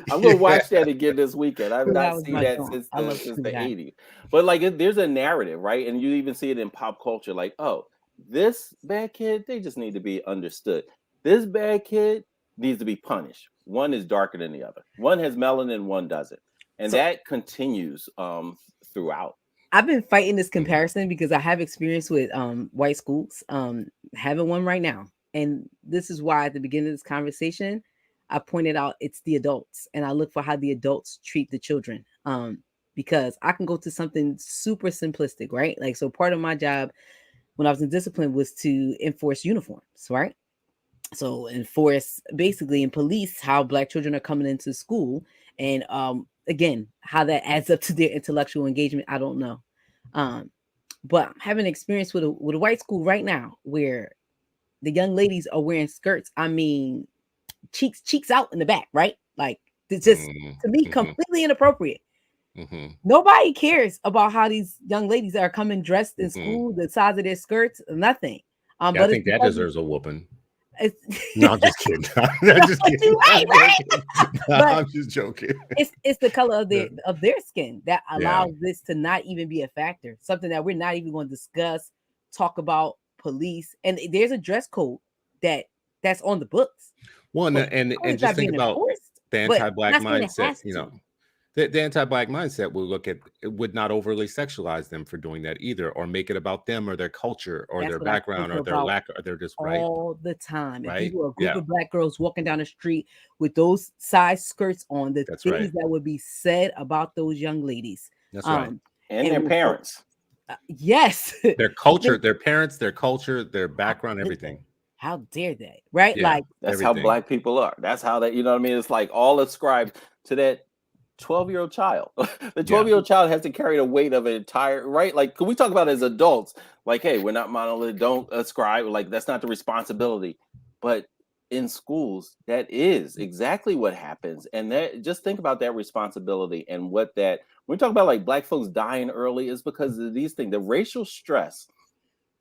I'm gonna watch that again this weekend. I've not seen that since the 80s. But there's a narrative, right? And you even see it in pop culture. This bad kid, they just need to be understood. This bad kid needs to be punished. One is darker than the other. One has melanin, one doesn't, and that continues throughout. I've been fighting this comparison because I have experience with white schools. Having one right now. And this is why at the beginning of this conversation, I pointed out it's the adults and I look for how the adults treat the children. Because I can go to something super simplistic, right? So part of my job when I was in discipline was to enforce uniforms, right? So enforce basically and police how Black children are coming into school. And again, how that adds up to their intellectual engagement, I don't know. But I'm having experience with a white school right now where the young ladies are wearing skirts. I mean, cheeks out in the back, right? It's just to me completely inappropriate. Nobody cares about how these young ladies are coming dressed in school, the size of their skirts, nothing. But I think that deserves a whooping. No, I'm just kidding. I'm just joking. It's the color of their skin that allows this to not even be a factor. Something that we're not even going to discuss, talk about, police, and there's a dress code that's on the books. Well, and just think about The But anti-black not saying it mindset, has to. the anti-black mindset will look at it, would not overly sexualize them for doing that either, or make it about them or their culture or That's their what I think background or their about lack, or they're just all the time. If right. we were a group Yeah, of black girls walking down the street with those size skirts on, the that's right. things that would be said about those young ladies. That's right. And It their was so, parents. yes. Their culture, their parents, their culture, their How background, dare they? everything. How dare they? Right? Yeah, Like, That's how everything. black people are. That's how they, you know what I mean? It's like all ascribed to that 12-year-old child. The Yeah. 12-year-old child has to carry the weight of an entire, right? Like, can we talk about as adults? Like, hey, we're not monolithic, don't ascribe, like, that's not the responsibility. But in schools, that is exactly what happens. And that, just think about that responsibility and what that, when we talk about like black folks dying early, is because of these things, the racial stress.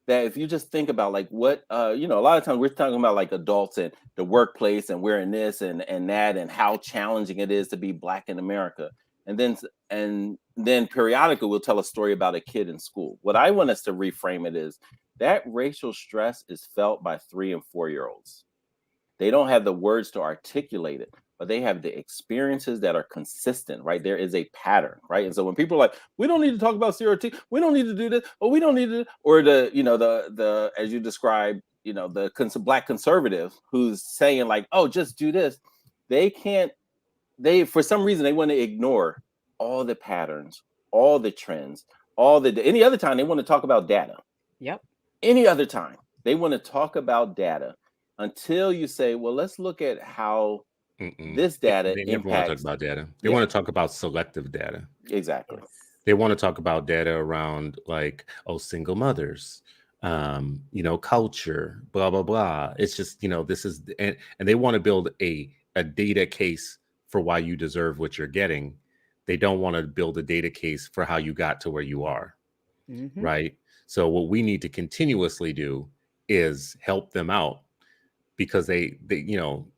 That if you just think about like what you know, a lot of times we're talking about like adults and the workplace and we're in this and that and how challenging it is to be black in America. And then periodically we'll tell a story about a kid in school. What I want us to reframe it is that racial stress is felt by 3 and 4-year-olds. They don't have the words to articulate it, but they have the experiences that are consistent, right? There is a pattern, right? And so when people are like, we don't need to talk about CRT, we don't need to do this, or we don't need to, or the, you know, the as you described, you know, the black conservative who's saying like, oh, just do this. They can't, they, for some reason, they want to ignore all the patterns, all the trends, any other time they want to talk about data. yep. Any other time they want to talk about data until you say, well, let's look at how this data They never want to talk impacts. about data. They Yeah. want to talk about selective data. Exactly. Yes. They want to talk about data around like, oh, single mothers, culture, blah, blah, blah. It's just, this is, and they want to build a data case for why you deserve what you're getting. They don't want to build a data case for how you got to where you are. Mhm. Right. So what we need to continuously do is help them out, because they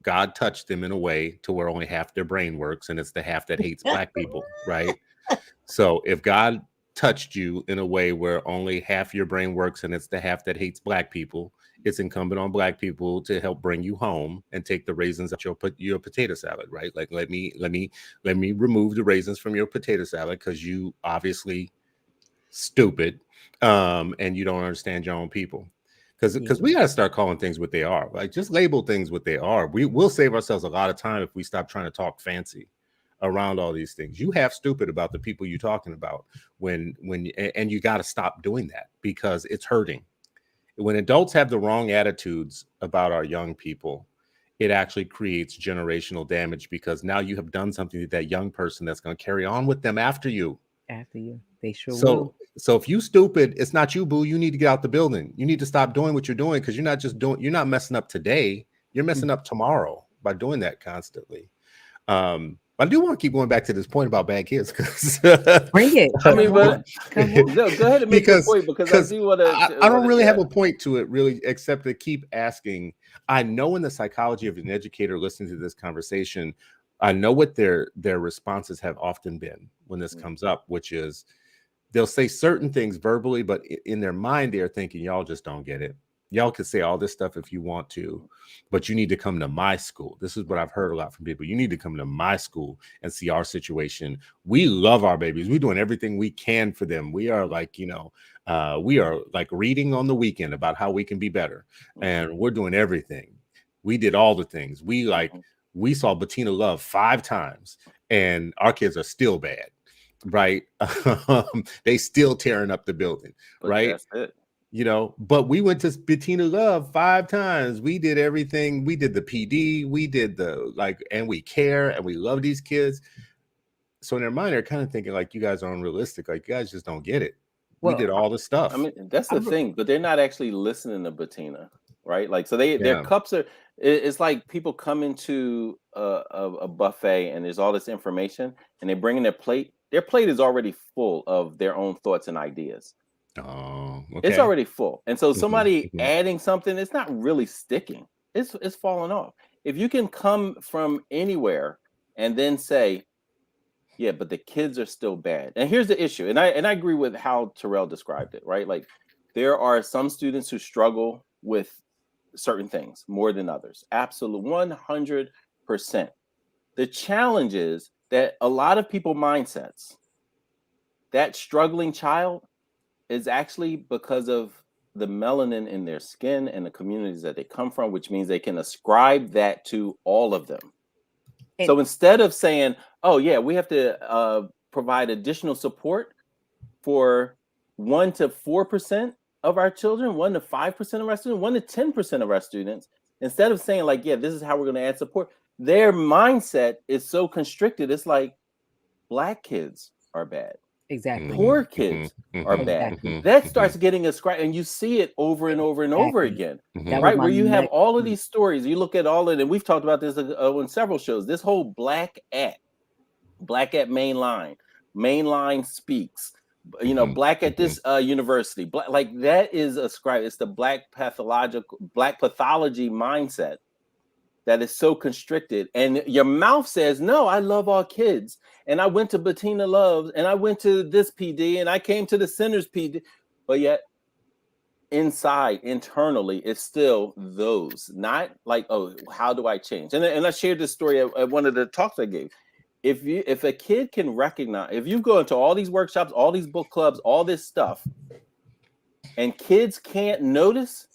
God touched them in a way to where only half their brain works, and it's the half that hates black people, right? So if God touched you in a way where only half your brain works and it's the half that hates black people, it's incumbent on black people to help bring you home and take the raisins out your potato salad, right? Like let me remove the raisins from your potato salad because you obviously stupid, and you don't understand your own people. Because we got to start calling things what they are. Like, just label things what they are. We'll save ourselves a lot of time if we stop trying to talk fancy around all these things. You have stupid about the people you're talking about and you got to stop doing that, because it's hurting. When adults have the wrong attitudes about our young people, it actually creates generational damage, because now you have done something to that young person that's going to carry on with them after you. After you, they sure will. So if you stupid, it's not you, boo. You need to get out the building. You need to stop doing what you're doing, because you're not messing up today. You're messing up tomorrow by doing that constantly. But I do want to keep going back to this point about bad kids, because Bring it. I mean, but Come on. no, go ahead and make your point, because I do want to. I don't really have a point to it, really, except to keep asking. I know in the psychology of an educator listening to this conversation, I know what their responses have often been when this comes up, which is they'll say certain things verbally, but in their mind, they're thinking, y'all just don't get it. Y'all can say all this stuff if you want to, but you need to come to my school. This is what I've heard a lot from people. You need to come to my school and see our situation. We love our babies. We're doing everything we can for them. We are like, we are like reading on the weekend about how we can be better. And we're doing everything. We did all the things. We saw Bettina Love 5 times, and our kids are still bad. Right. They still tearing up the building. But right. That's it. But we went to Bettina Love 5 times. We did everything. We did the PD. We did and we care and we love these kids. So in their mind, they're kind of thinking like, you guys are unrealistic. Like, you guys just don't get it. We did all the stuff. I mean, that's the thing, but they're not actually listening to Bettina, right? Like, so their cups are. It's like people come into a buffet and there's all this information, and they bring in their plate. Their plate is already full of their own thoughts and ideas. Oh, okay. It's already full, and so somebody adding something, it's not really sticking. It's falling off. If you can come from anywhere and then say, yeah, but the kids are still bad. And here's the issue. And I agree with how Terrell described it, right? Like, there are some students who struggle with certain things more than others. Absolute 100%. The challenge is that a lot of people mindsets, that struggling child is actually because of the melanin in their skin and the communities that they come from, which means they can ascribe that to all of them. So instead of saying, oh yeah, we have to provide additional support for 1 to 4% of our children, 1 to 5% of our students, 1 to 10% of our students, instead of saying like, yeah, this is how we're going to add support, their mindset is so constricted. It's like Black kids are bad. Exactly. Poor kids are bad. Exactly. That starts getting a scratch, and you see it over and over and over again, That was right? my Where you have next all of point. these stories. You look at all of it, and we've talked about this on several shows. This whole Black at mainline speaks, you know, Black at this university, Black, like that is ascribed. It's the Black pathology mindset that is so constricted, and your mouth says, no, I love all kids, and I went to Bettina Love, and I went to this PD, and I came to the Centers PD, but yet internally it's still those, not like, oh, how do I change? And I shared this story at one of the talks I gave. If a kid can recognize, if you go into all these workshops, all these book clubs, all this stuff, and kids can't notice,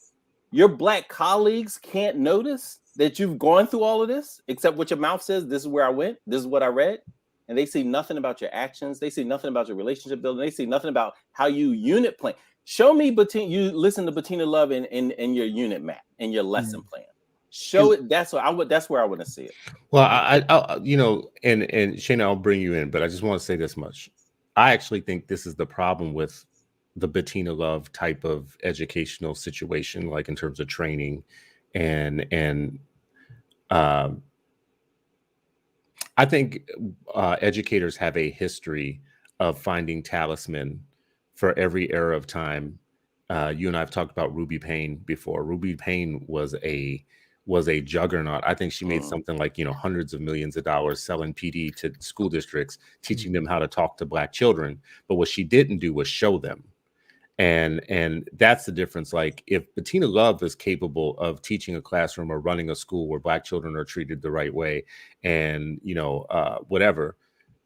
your Black colleagues can't notice that you've gone through all of this, except what your mouth says, this is where I went, this is what I read, and they see nothing about your actions, they see nothing about your relationship building, they see nothing about how you unit plan. Show me you listen to Bettina Love in your unit map and your lesson plan. Show it. That's where I want to see it. Well, I you know, and Shayna, I'll bring you in, but I just want to say this much. I actually think this is the problem with the Bettina Love type of educational situation, like in terms of training, and I think educators have a history of finding talisman for every era of time. You and I have talked about Ruby Payne before. Ruby Payne was a juggernaut. I think she made something like, you know, hundreds of millions of dollars selling PD to school districts, teaching them how to talk to Black children. But what she didn't do was show them. And that's the difference. Like, if Bettina Love is capable of teaching a classroom or running a school where Black children are treated the right way, and, you know, whatever,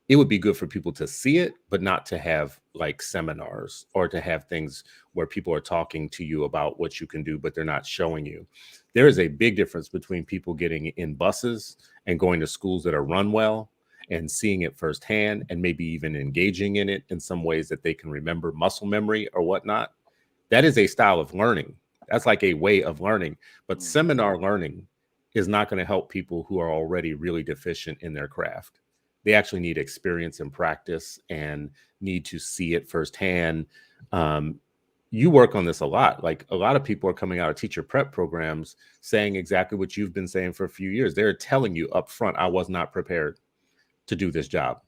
it would be good for people to see it, but not to have like seminars or to have things where people are talking to you about what you can do, but they're not showing you. There is a big difference between people getting in buses and going to schools that are run well and seeing it firsthand, and maybe even engaging in it in some ways that they can remember, muscle memory or whatnot. That is a style of learning. That's like a way of learning. But seminar learning is not going to help people who are already really deficient in their craft. They actually need experience and practice and need to see it firsthand. You work on this a lot. Like, a lot of people are coming out of teacher prep programs saying exactly what you've been saying for a few years. They're telling you up front, I was not prepared to do this job.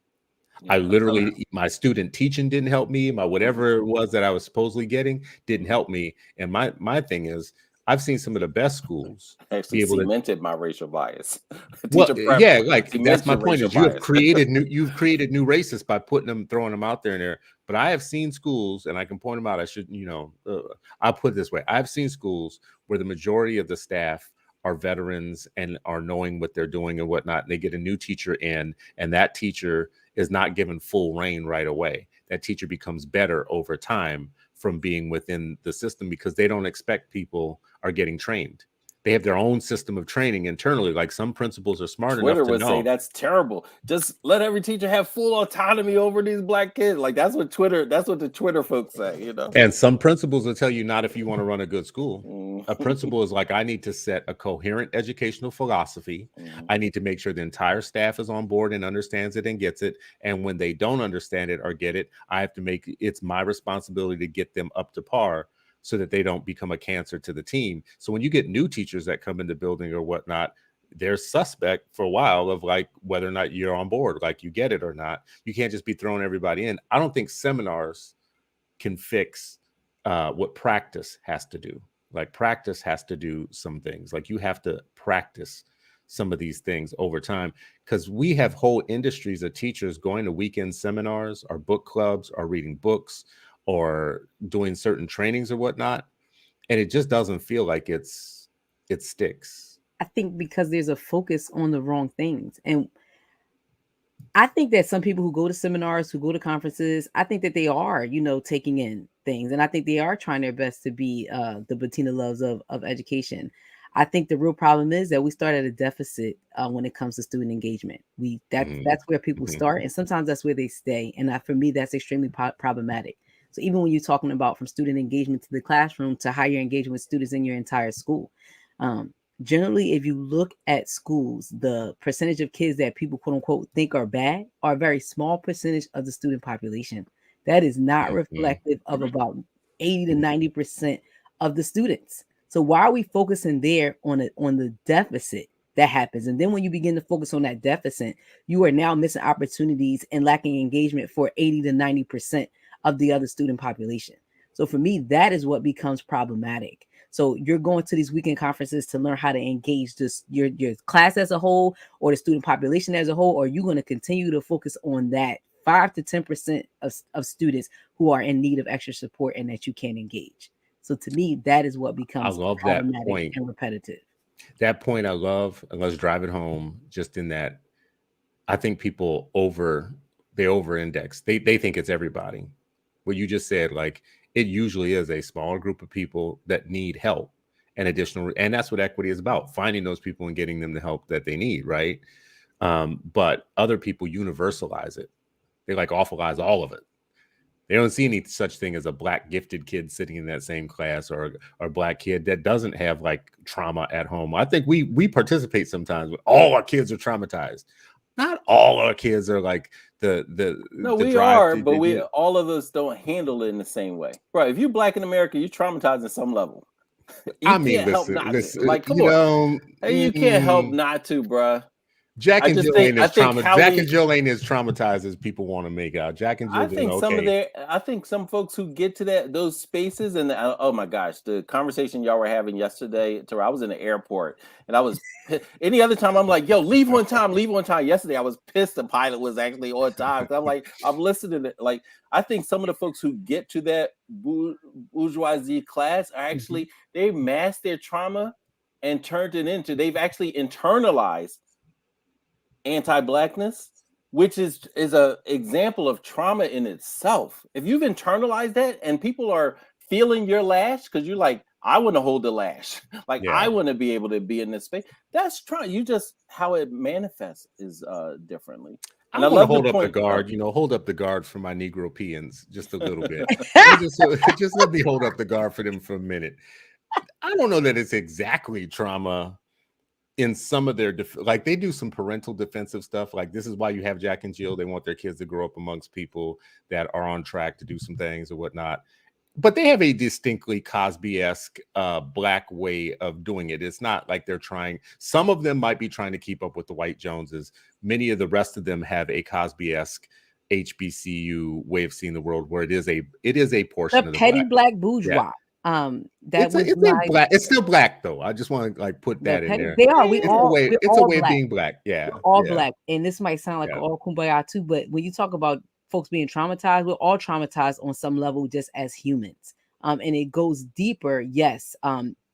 I literally, my student teaching didn't help me. My whatever it was that I was supposedly getting didn't help me. And my thing is, I've seen some of the best schools Actually be able to. cemented my racial bias. Well, Teacher prep yeah, like that's cements my your point. racial Is you've bias. created new racists by throwing them out there and there. But I have seen schools, and I can point them out. I should, you know, I'll put it this way: I've seen schools where the majority of the staff are veterans and are knowing what they're doing and whatnot. And they get a new teacher in, and that teacher is not given full reign right away. That teacher becomes better over time from being within the system, because they don't expect people are getting trained. They have their own system of training internally. Like, some principals are smart Twitter enough to would say know. that's terrible. Just let every teacher have full autonomy over these Black kids. Like, that's what the Twitter folks say, you know. And some principals will tell you, not if you want to run a good school. A principal is like, I need to set a coherent educational philosophy. I need to make sure the entire staff is on board and understands it and gets it. And when they don't understand it or get it, I have to make it's my responsibility to get them up to par so that they don't become a cancer to the team. So when you get new teachers that come in the building or whatnot, they're suspect for a while of like whether or not you're on board, like you get it or not. You can't just be throwing everybody in. I don't think seminars can fix what practice has to do. Like, practice has to do some things. Like, you have to practice some of these things over time, because we have whole industries of teachers going to weekend seminars or book clubs or reading books or doing certain trainings or whatnot, and it just doesn't feel like it sticks. I think because there's a focus on the wrong things. And I think that some people who go to seminars, who go to conferences, I think that they are, taking in things. And I think they are trying their best to be the Bettina Loves of education. I think the real problem is that we start at a deficit when it comes to student engagement. That's where people start, and sometimes that's where they stay. And for me, that's extremely problematic. So even when you're talking about from student engagement to the classroom to how you're engaging with students in your entire school, generally, if you look at schools, the percentage of kids that people quote unquote think are bad are a very small percentage of the student population. That is not reflective of about 80 to 90% of the students. So why are we focusing there on the deficit that happens? And then when you begin to focus on that deficit, you are now missing opportunities and lacking engagement for 80 to 90% of the other student population. So for me, that is what becomes problematic. So you're going to these weekend conferences to learn how to engage your class as a whole or the student population as a whole, or you're going to continue to focus on that 5 to 10% of students who are in need of extra support and that you can engage. So to me, that is what becomes problematic and repetitive. That point I love, and let's drive it home just in that I think people over-index. They think it's everybody. What you just said, like it usually is a smaller group of people that need help and and that's what equity is about, finding those people and getting them the help that they need, right? But other people universalize it. They like awfulize all of it. They don't see any such thing as a Black gifted kid sitting in that same class or a Black kid that doesn't have like trauma at home. I think we participate sometimes when all our kids are traumatized. Not all our kids are like we are, but all of us don't handle it in the same way. Right. If you're Black in America, you're traumatized at some level. You can't help not to. Like, come on. You can't help not to, bruh. Jack and Jill ain't as traumatized as people want to make out. Jack and Jill, I think some folks who get to those spaces, and oh my gosh, the conversation y'all were having yesterday, I was in the airport and I was any other time I'm like, yo, leave on time. Yesterday I was pissed the pilot was actually on time. I'm like, I'm listening to like, I think some of the folks who get to that bourgeoisie class are actually they masked their trauma and turned it into, they've actually internalized anti-Blackness, which is a example of trauma in itself. If you've internalized that and people are feeling your lash because you're like, I want to hold the lash, like I want to be able to be in this space. That's trauma. You just how it manifests is differently. And I love to hold up the guard, hold up the guard for my Negro peons just a little bit. just let me hold up the guard for them for a minute. I don't know that it's exactly trauma. In some of their like they do some parental defensive stuff, like this is why you have Jack and Jill. They want their kids to grow up amongst people that are on track to do some things or whatnot, but they have a distinctly Cosby-esque Black way of doing it. It's not like they're trying. Some of them might be trying to keep up with the White Joneses. Many of the rest of them have a Cosby-esque HBCU way of seeing the world, where it is a portion of the petty Black bourgeois. It's still Black though. I just want to like put that in there. They are. It's a way of being Black. Yeah, we're all Black, and this might sound like all kumbaya too, but when you talk about folks being traumatized, we're all traumatized on some level, just as humans. And it goes deeper. Yes,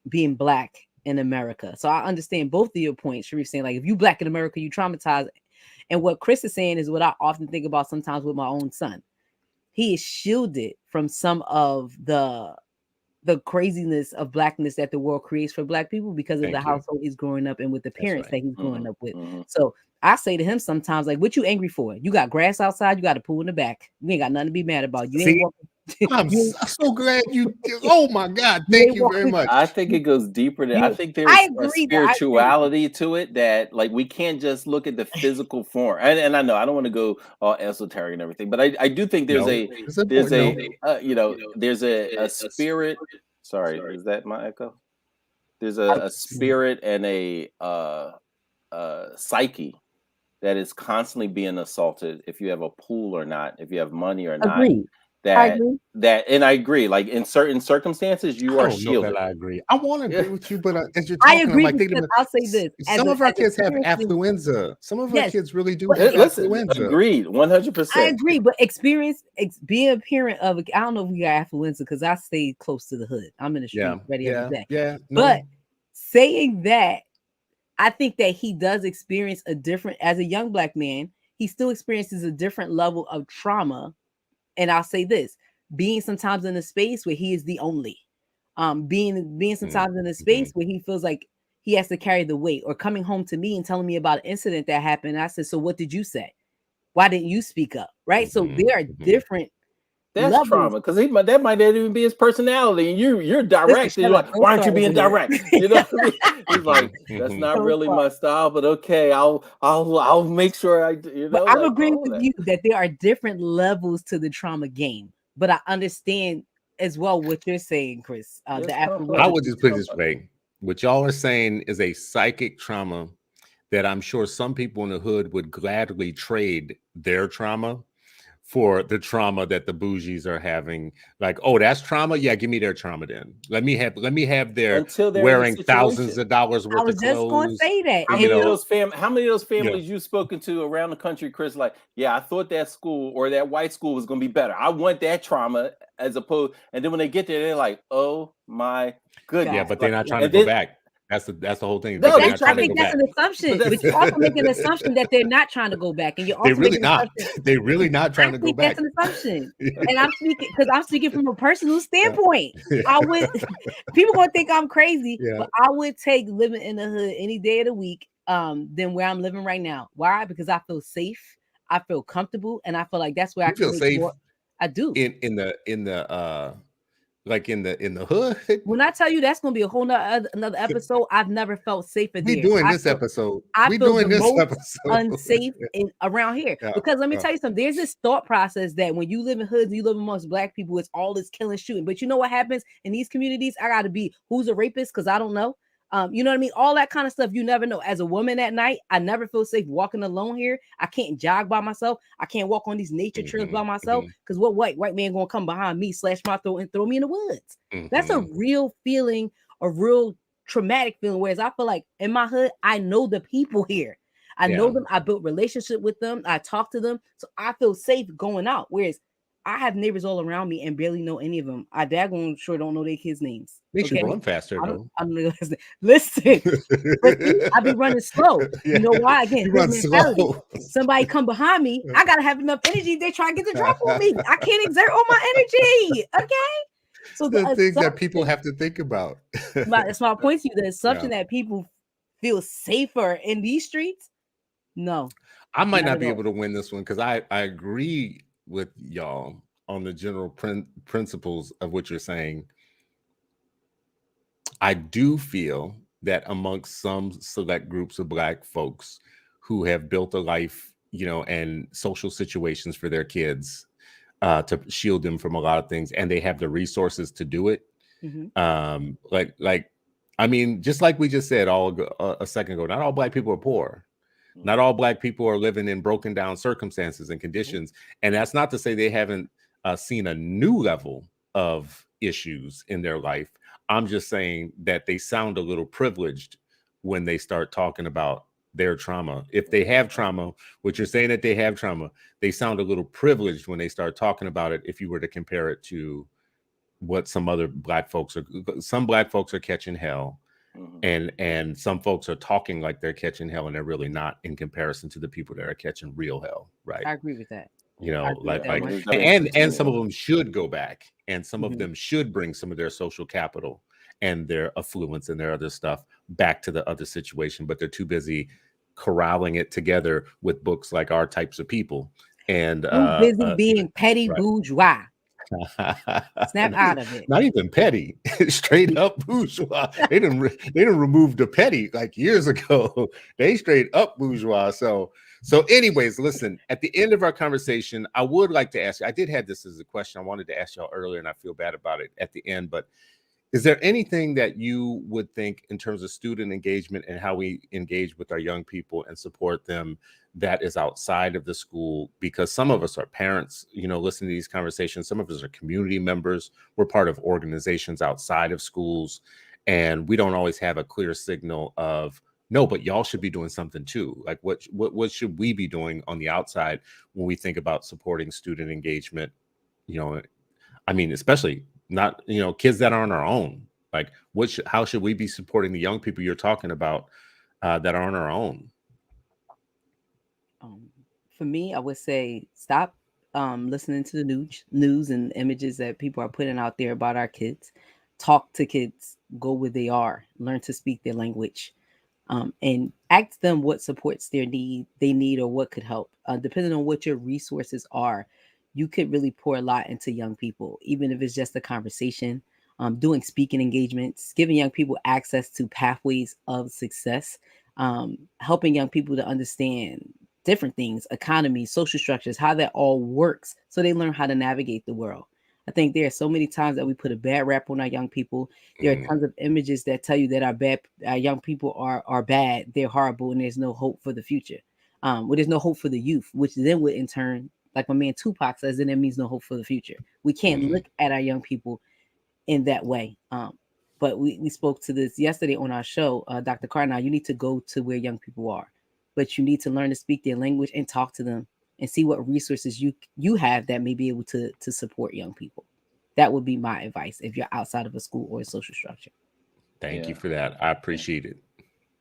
being Black in America. So I understand both of your points. Sharif saying like, if you Black in America, you traumatized, and what Chris is saying is what I often think about sometimes with my own son. He is shielded from some of the craziness of Blackness that the world creates for Black people because of the household he's growing up in with the parents that he's growing up with. So I say to him sometimes, like, what you angry for? You got grass outside, you got a pool in the back. You ain't got nothing to be mad about. You ain't walking. I'm so glad you. Oh my God! Thank you very much. I think it goes deeper than. I think there's a spirituality to it that, like, we can't just look at the physical form. And I know I don't want to go all esoteric and everything, but I do think there's a spirit. Sorry, is that my echo? There's a spirit and a psyche that is constantly being assaulted. If you have a pool or not, if you have money or not. And I agree. Like in certain circumstances, you are shielded. I agree. I want to agree with you, but as you're talking, I agree. I'll say this: some of our kids have affluenza. Some of our kids really do have affluenza. Agreed, 100%. I agree, but being a parent of I don't know if we got affluenza because I stay close to the hood. I'm in the street ready every day. Yeah. But saying that, I think that he does experience a different as a young Black man. he still experiences a different level of trauma. And I'll say this, being sometimes in a space where he is the only, being sometimes in a space where he feels like he has to carry the weight, or coming home to me and telling me about an incident that happened. And I said, so what did you say? Why didn't you speak up? Right. So there are different That's levels. trauma, because that might not even be his personality, and you're direct. Listen, And you're like, why aren't you being direct? You know what I mean? He's like, that's not really my style, but okay, I'll make sure I. But I'm like, agreeing with you that there are different levels to the trauma game. But I understand as well what you're saying, Chris. I would just put it this way: what y'all are saying is a psychic trauma that I'm sure some people in the hood would gladly trade their trauma for the trauma that the bougies are having. Like, oh, that's trauma. Yeah, give me their trauma then. Let me have their wearing thousands of dollars worth of clothes. I was just going to say that. How many of those families you've spoken to around the country, Chris? Like, yeah, I thought that school or that white school was going to be better. I want that trauma as opposed. And then when they get there, they're like, oh my goodness. Yeah, but they're not trying to go back. That's the whole thing. No, I think that's an assumption. But you're also making an assumption that they're not trying to go back, and you're also they're really not trying to go back. That's an assumption, and I'm speaking from a personal standpoint. I would people gonna think I'm crazy, but I would take living in the hood any day of the week than where I'm living right now. Why? Because I feel safe, I feel comfortable, and I feel like that's where I feel safe. I do in the hood. When I tell you that's gonna be a whole another episode, I've never felt safer. We doing this episode. I feel the most unsafe around here because let me tell you something. There's this thought process that when you live in hoods, you live amongst Black people, it's all this killing, shooting. But you know what happens in these communities? I gotta be who's a rapist because I don't know. You know what I mean? All that kind of stuff. You never know. As a woman at night, I never feel safe walking alone here. I can't jog by myself. I can't walk on these nature trails by myself because what white man gonna come behind me, slash my throat, and throw me in the woods? That's a real feeling, a real traumatic feeling. Whereas I feel like in my hood, I know the people here. I know them. I built relationship with them. I talk to them, so I feel safe going out. Whereas I have neighbors all around me and barely know any of them. I daggone sure don't know their kids' names. They should run faster though. Listen, I be running slow. You know why? Again, slow. Somebody come behind me, I gotta have enough energy. They try to get the drop on me. I can't exert all my energy. Okay. So the things that people have to think about. That's my point to you. The assumption that people feel safer in these streets. No. I might not be able to win this one because I agree with y'all on the general principles of what you're saying. I do feel that amongst some select groups of Black folks who have built a life, and social situations for their kids to shield them from a lot of things, and they have the resources to do it. I mean, just like we just said a second ago, not all Black people are poor. Not all Black people are living in broken down circumstances and conditions. And that's not to say they haven't seen a new level of issues in their life. I'm just saying that they sound a little privileged when they start talking about their trauma. If they have trauma, what you're saying that they have trauma, they sound a little privileged when they start talking about it. If you were to compare it to what some other Black folks are catching hell. And some folks are talking like they're catching hell, and they're really not in comparison to the people that are catching real hell, right? I agree with that. And some of them should go back, and some of them should bring some of their social capital and their affluence and their other stuff back to the other situation, but they're too busy corralling it together with books like Our Types of People and busy being petty bourgeois. Snap out of it. Not even petty, straight up bourgeois. They didn't remove the petty like years ago. They straight up bourgeois. So anyways, listen, at the end of our conversation, I would like to ask you, I did have this as a question I wanted to ask y'all earlier, and I feel bad about it at the end, but is there anything that you would think in terms of student engagement and how we engage with our young people and support them that is outside of the school? Because some of us are parents, listening to these conversations. Some of us are community members. We're part of organizations outside of schools, and we don't always have a clear signal of, no, but y'all should be doing something too. Like what should we be doing on the outside when we think about supporting student engagement? I mean, especially not, kids that aren't our own. Like how should we be supporting the young people you're talking about that are on our own? For me, I would say stop listening to the news and images that people are putting out there about our kids. Talk to kids, go where they are, learn to speak their language, and ask them what supports they need or what could help. Depending on what your resources are, you could really pour a lot into young people, even if it's just a conversation. Doing speaking engagements, giving young people access to pathways of success, helping young people to understand different things, economy, social structures, how that all works, so they learn how to navigate the world. I think there are so many times that we put a bad rap on our young people. There are tons of images that tell you that our young people are bad, they're horrible, and there's no hope for the future. Well, there's no hope for the youth, which then would in turn, like my man Tupac says, then that means no hope for the future. We can't look at our young people in that way. But we spoke to this yesterday on our show, Dr. Carnell. You need to go to where young people are, but you need to learn to speak their language and talk to them and see what resources you have that may be able to support young people. That would be my advice if you're outside of a school or a social structure. Thank you for that. I appreciate it.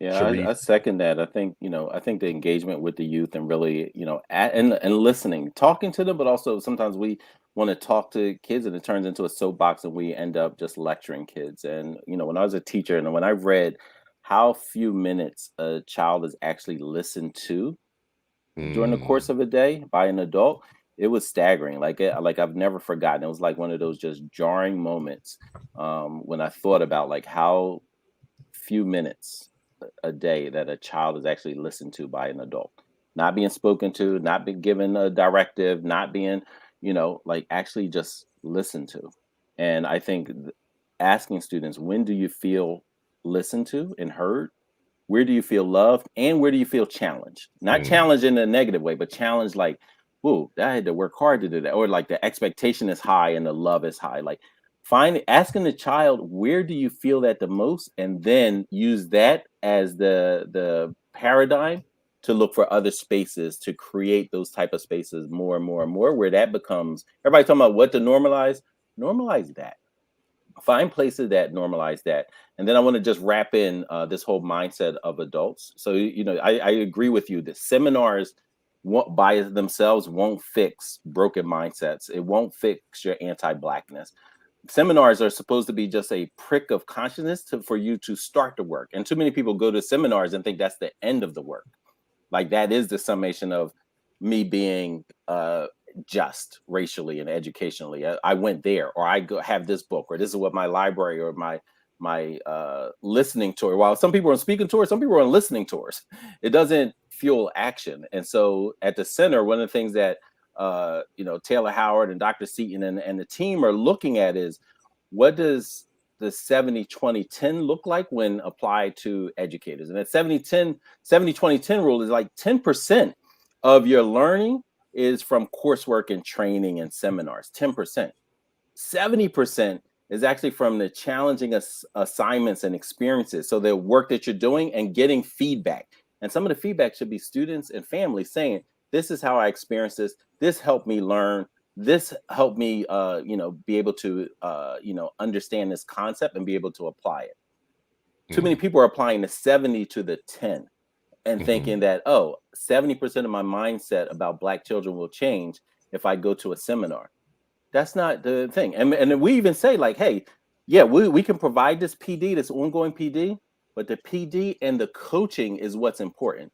Yeah, I Sharif. second that. I think, I think the engagement with the youth and really, and listening, talking to them, but also sometimes we want to talk to kids and it turns into a soapbox and we end up just lecturing kids. And, when I was a teacher and when I read how few minutes a child is actually listened to during the course of a day by an adult, it was staggering. Like I've never forgotten. It was like one of those just jarring moments when I thought about like how few minutes a day that a child is actually listened to by an adult, not being spoken to, not being given a directive, not being, like actually just listened to. And I think asking students, when do you feel listened to and heard? Where do you feel loved? And where do you feel challenged? Not challenged in a negative way, but challenged like, whoa, I had to work hard to do that. Or like the expectation is high and the love is high. Like asking the child, where do you feel that the most? And then use that as the paradigm to look for other spaces to create those type of spaces more and more and more, where that becomes, everybody talking about what to normalize that. Find places that normalize that. And then I want to just wrap in this whole mindset of adults. So, I agree with you that seminars by themselves won't fix broken mindsets. It won't fix your anti-Blackness. Seminars are supposed to be just a prick of consciousness for you to start the work. And too many people go to seminars and think that's the end of the work. Like that is the summation of me being just racially and educationally. I went there, or I have this book, or this is what my library or my listening tour. While some people are on speaking tours, some people are on listening tours. It doesn't fuel action. And so at the center, one of the things that Taylor Howard and Dr. Seaton and the team are looking at is, what does the 70-20-10 look like when applied to educators? And that 70-20-10 rule is like 10% of your learning is from coursework and training and seminars. 10%. 70% is actually from the challenging assignments and experiences. So the work that you're doing and getting feedback. And some of the feedback should be students and families saying, this is how I experienced this. This helped me learn. This helped me, be able to, understand this concept and be able to apply it. Too many people are applying the 70 to the 10 and thinking that, 70% of my mindset about Black children will change if I go to a seminar. That's not the thing. And we even say like, hey, yeah, we can provide this PD, this ongoing PD, but the PD and the coaching is what's important.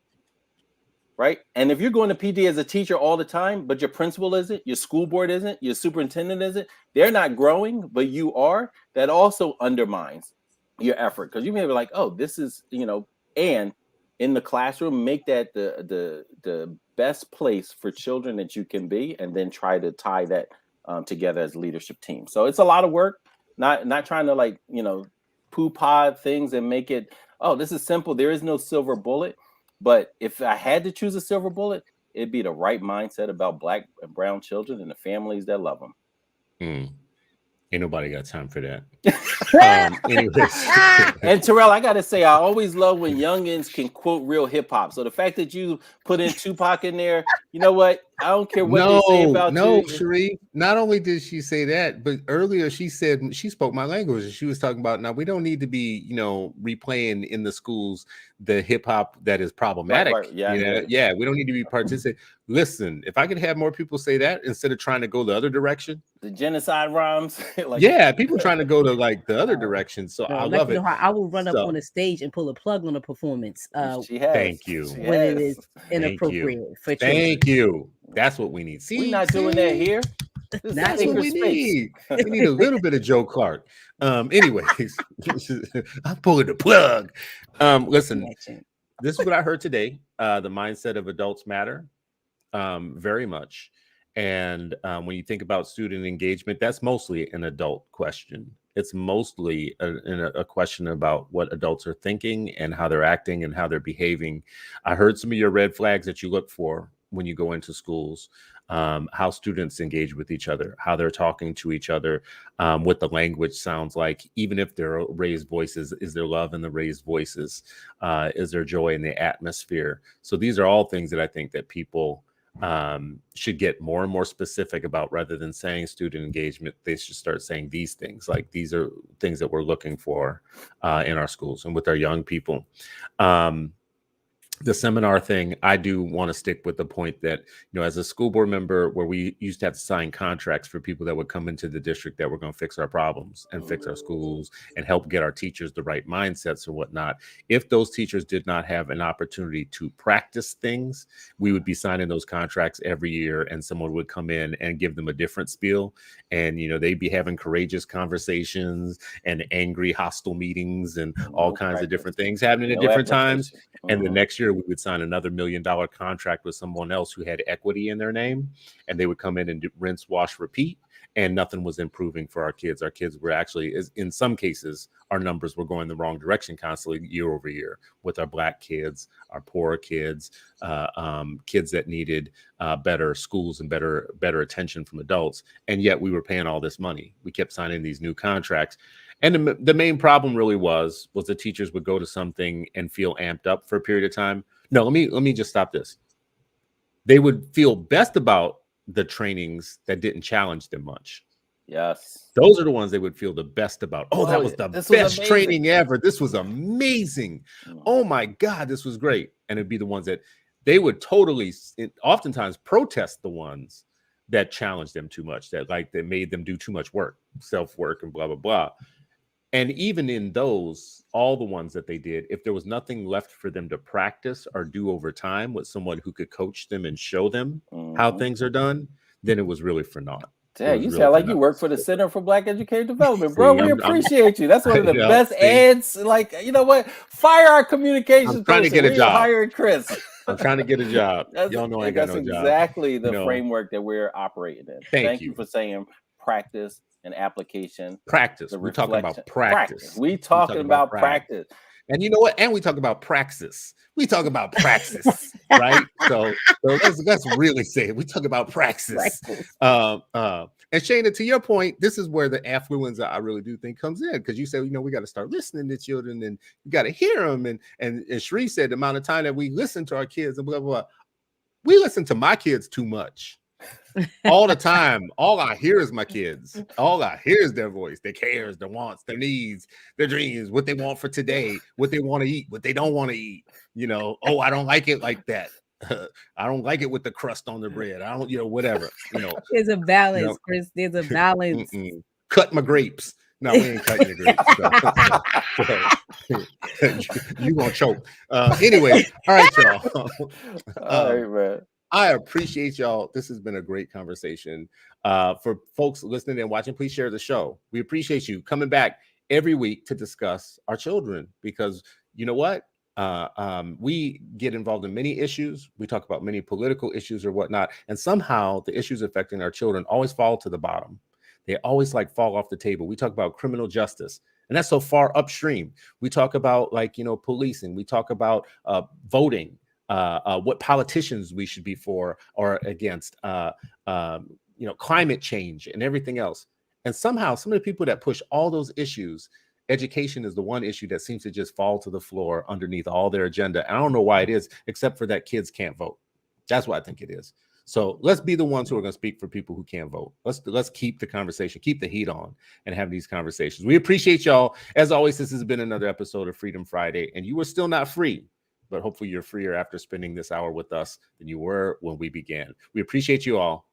Right. And if you're going to PD as a teacher all the time, but your principal isn't, your school board isn't, your superintendent isn't, they're not growing, but you are, that also undermines your effort. Because you may be like, oh, this is, and in the classroom, make that the best place for children that you can be, and then try to tie that together as a leadership team. So it's a lot of work, not trying to like, poo-pod things and make it, oh, this is simple. There is no silver bullet. But if I had to choose a silver bullet, it'd be the right mindset about Black and brown children and the families that love them. Ain't nobody got time for that. Anyways. And Terrell, I got to say, I always love when youngins can quote real hip hop. So the fact that you put in Tupac in there, You know what? I don't care what they say about you. Sharif. Not only did she say that, but earlier she said she spoke my language. And she was talking about now we don't need to be, replaying in the schools the hip hop that is problematic. Right. Yeah, yeah. We don't need to be participating. Listen, if I could have more people say that instead of trying to go the other direction, the genocide rhymes. People trying to go to like the other direction. So I love it. I will run up on the stage and pull a plug on a performance. She has. Thank you. When it is inappropriate for children. Thank you. That's what we need. See, we're not doing that here. That's what we need. We need a little bit of Joe Clark. Anyways, I'm pulling the plug. Listen, this is what I heard today. The mindset of adults matter very much. And when you think about student engagement, that's mostly an adult question. It's mostly a question about what adults are thinking and how they're acting and how they're behaving. I heard some of your red flags that you look for when you go into schools, how students engage with each other, how they're talking to each other, what the language sounds like, even if there are raised voices, is there love in the raised voices? Is there joy in the atmosphere? So these are all things that I think that people should get more and more specific about. Rather than saying student engagement, they should start saying these things, like these are things that we're looking for in our schools and with our young people. The seminar thing, I do want to stick with the point that, as a school board member, where we used to have to sign contracts for people that would come into the district that were going to fix our problems and fix our schools and help get our teachers the right mindsets or whatnot. If those teachers did not have an opportunity to practice things, we would be signing those contracts every year, and someone would come in and give them a different spiel. And, they'd be having courageous conversations and angry, hostile meetings and all kinds of different things happening at different times. And the next year we would sign another $1 million contract with someone else who had equity in their name, and they would come in and do rinse, wash, repeat, and nothing was improving for our kids. Our kids were actually, in some cases, our numbers were going the wrong direction constantly year over year with our Black kids, our poorer kids, kids that needed better schools and better attention from adults. And yet we were paying all this money. We kept signing these new contracts. And the main problem really was the teachers would go to something and feel amped up for a period of time. No, let me just stop this. They would feel best about the trainings that didn't challenge them much. Yes. Those are the ones they would feel the best about. Oh, that was the best training ever. This was amazing. Oh my God, this was great. And it'd be the ones that they would oftentimes protest the ones that challenged them too much, that made them do too much work, self-work and blah, blah, blah. And even in those, all the ones that they did, if there was nothing left for them to practice or do over time with someone who could coach them and show them how things are done, then it was really for naught. Yeah, you sound like you work for the Center for Black Educator Development, bro. We appreciate you. That's one of the best ads. Like, you know what? Fire our communications. I'm trying to get a job. Hiring Chris. I'm trying to get a job. Y'all know I ain't got no job. That's exactly the framework that we're operating in. Thank you for saying practice and application. Practice. We're talking about practice. We talking about practice. And you know what? And we talk about praxis. We talk about praxis, right? So let's really say it. We talk about praxis. And Shayna, to your point, this is where the affluenza I really do think comes in, because you said, we got to start listening to children and you got to hear them. And Sharif said the amount of time that we listen to our kids and blah, blah, blah. We listen to my kids too much. All the time. All I hear is my kids. All I hear is their voice, their cares, their wants, their needs, their dreams, what they want for today, what they want to eat, what they don't want to eat. Oh, I don't like it like that. I don't like it with the crust on the bread. I don't, whatever. There's a balance, Chris. There's a balance. Cut my grapes. No, we ain't cutting your grapes. You gonna choke. Anyway, all right, y'all. All right, man. I appreciate y'all. This has been a great conversation. For folks listening and watching, please share the show. We appreciate you coming back every week to discuss our children, because you know what? We get involved in many issues. We talk about many political issues or whatnot. And somehow the issues affecting our children always fall to the bottom. They always fall off the table. We talk about criminal justice, and that's so far upstream. We talk about policing. We talk about voting. What politicians we should be for or against, climate change and everything else. And somehow some of the people that push all those issues, education is the one issue that seems to just fall to the floor underneath all their agenda. And I don't know why it is, except for that kids can't vote. That's what I think it is. So let's be the ones who are going to speak for people who can't vote. Let's keep the conversation, keep the heat on, and have these conversations. We appreciate y'all. As always, this has been another episode of Freedom Friday, and you are still not free, but hopefully you're freer after spending this hour with us than you were when we began. We appreciate you all.